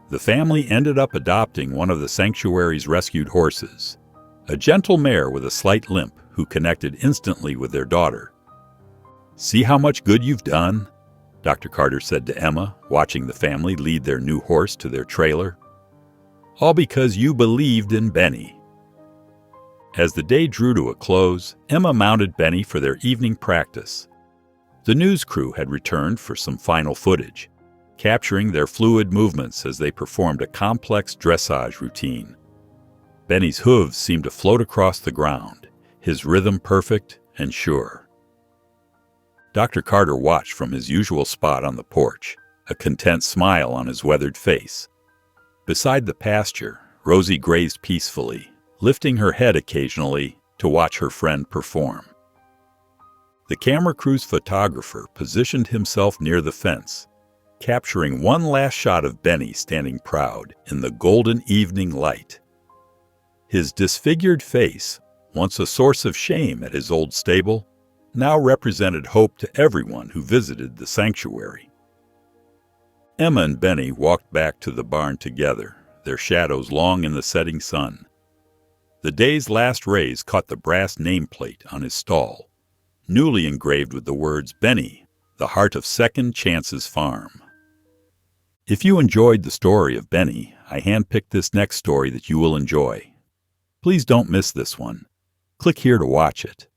The family ended up adopting one of the sanctuary's rescued horses, a gentle mare with a slight limp who connected instantly with their daughter. "See how much good you've done?" Dr. Carter said to Emma, watching the family lead their new horse to their trailer. "All because you believed in Benny." As the day drew to a close, Emma mounted Benny for their evening practice. The news crew had returned for some final footage, capturing their fluid movements as they performed a complex dressage routine. Benny's hooves seemed to float across the ground, his rhythm perfect and sure. Dr. Carter watched from his usual spot on the porch, a content smile on his weathered face. Beside the pasture, Rosie grazed peacefully, lifting her head occasionally to watch her friend perform. The camera crew's photographer positioned himself near the fence, capturing one last shot of Benny standing proud in the golden evening light. His disfigured face, once a source of shame at his old stable, now represented hope to everyone who visited the sanctuary. Emma and Benny walked back to the barn together, their shadows long in the setting sun. The day's last rays caught the brass nameplate on his stall, newly engraved with the words "Benny, the heart of Second Chances Farm." If you enjoyed the story of Benny, I handpicked this next story that you will enjoy. Please don't miss this one. Click here to watch it.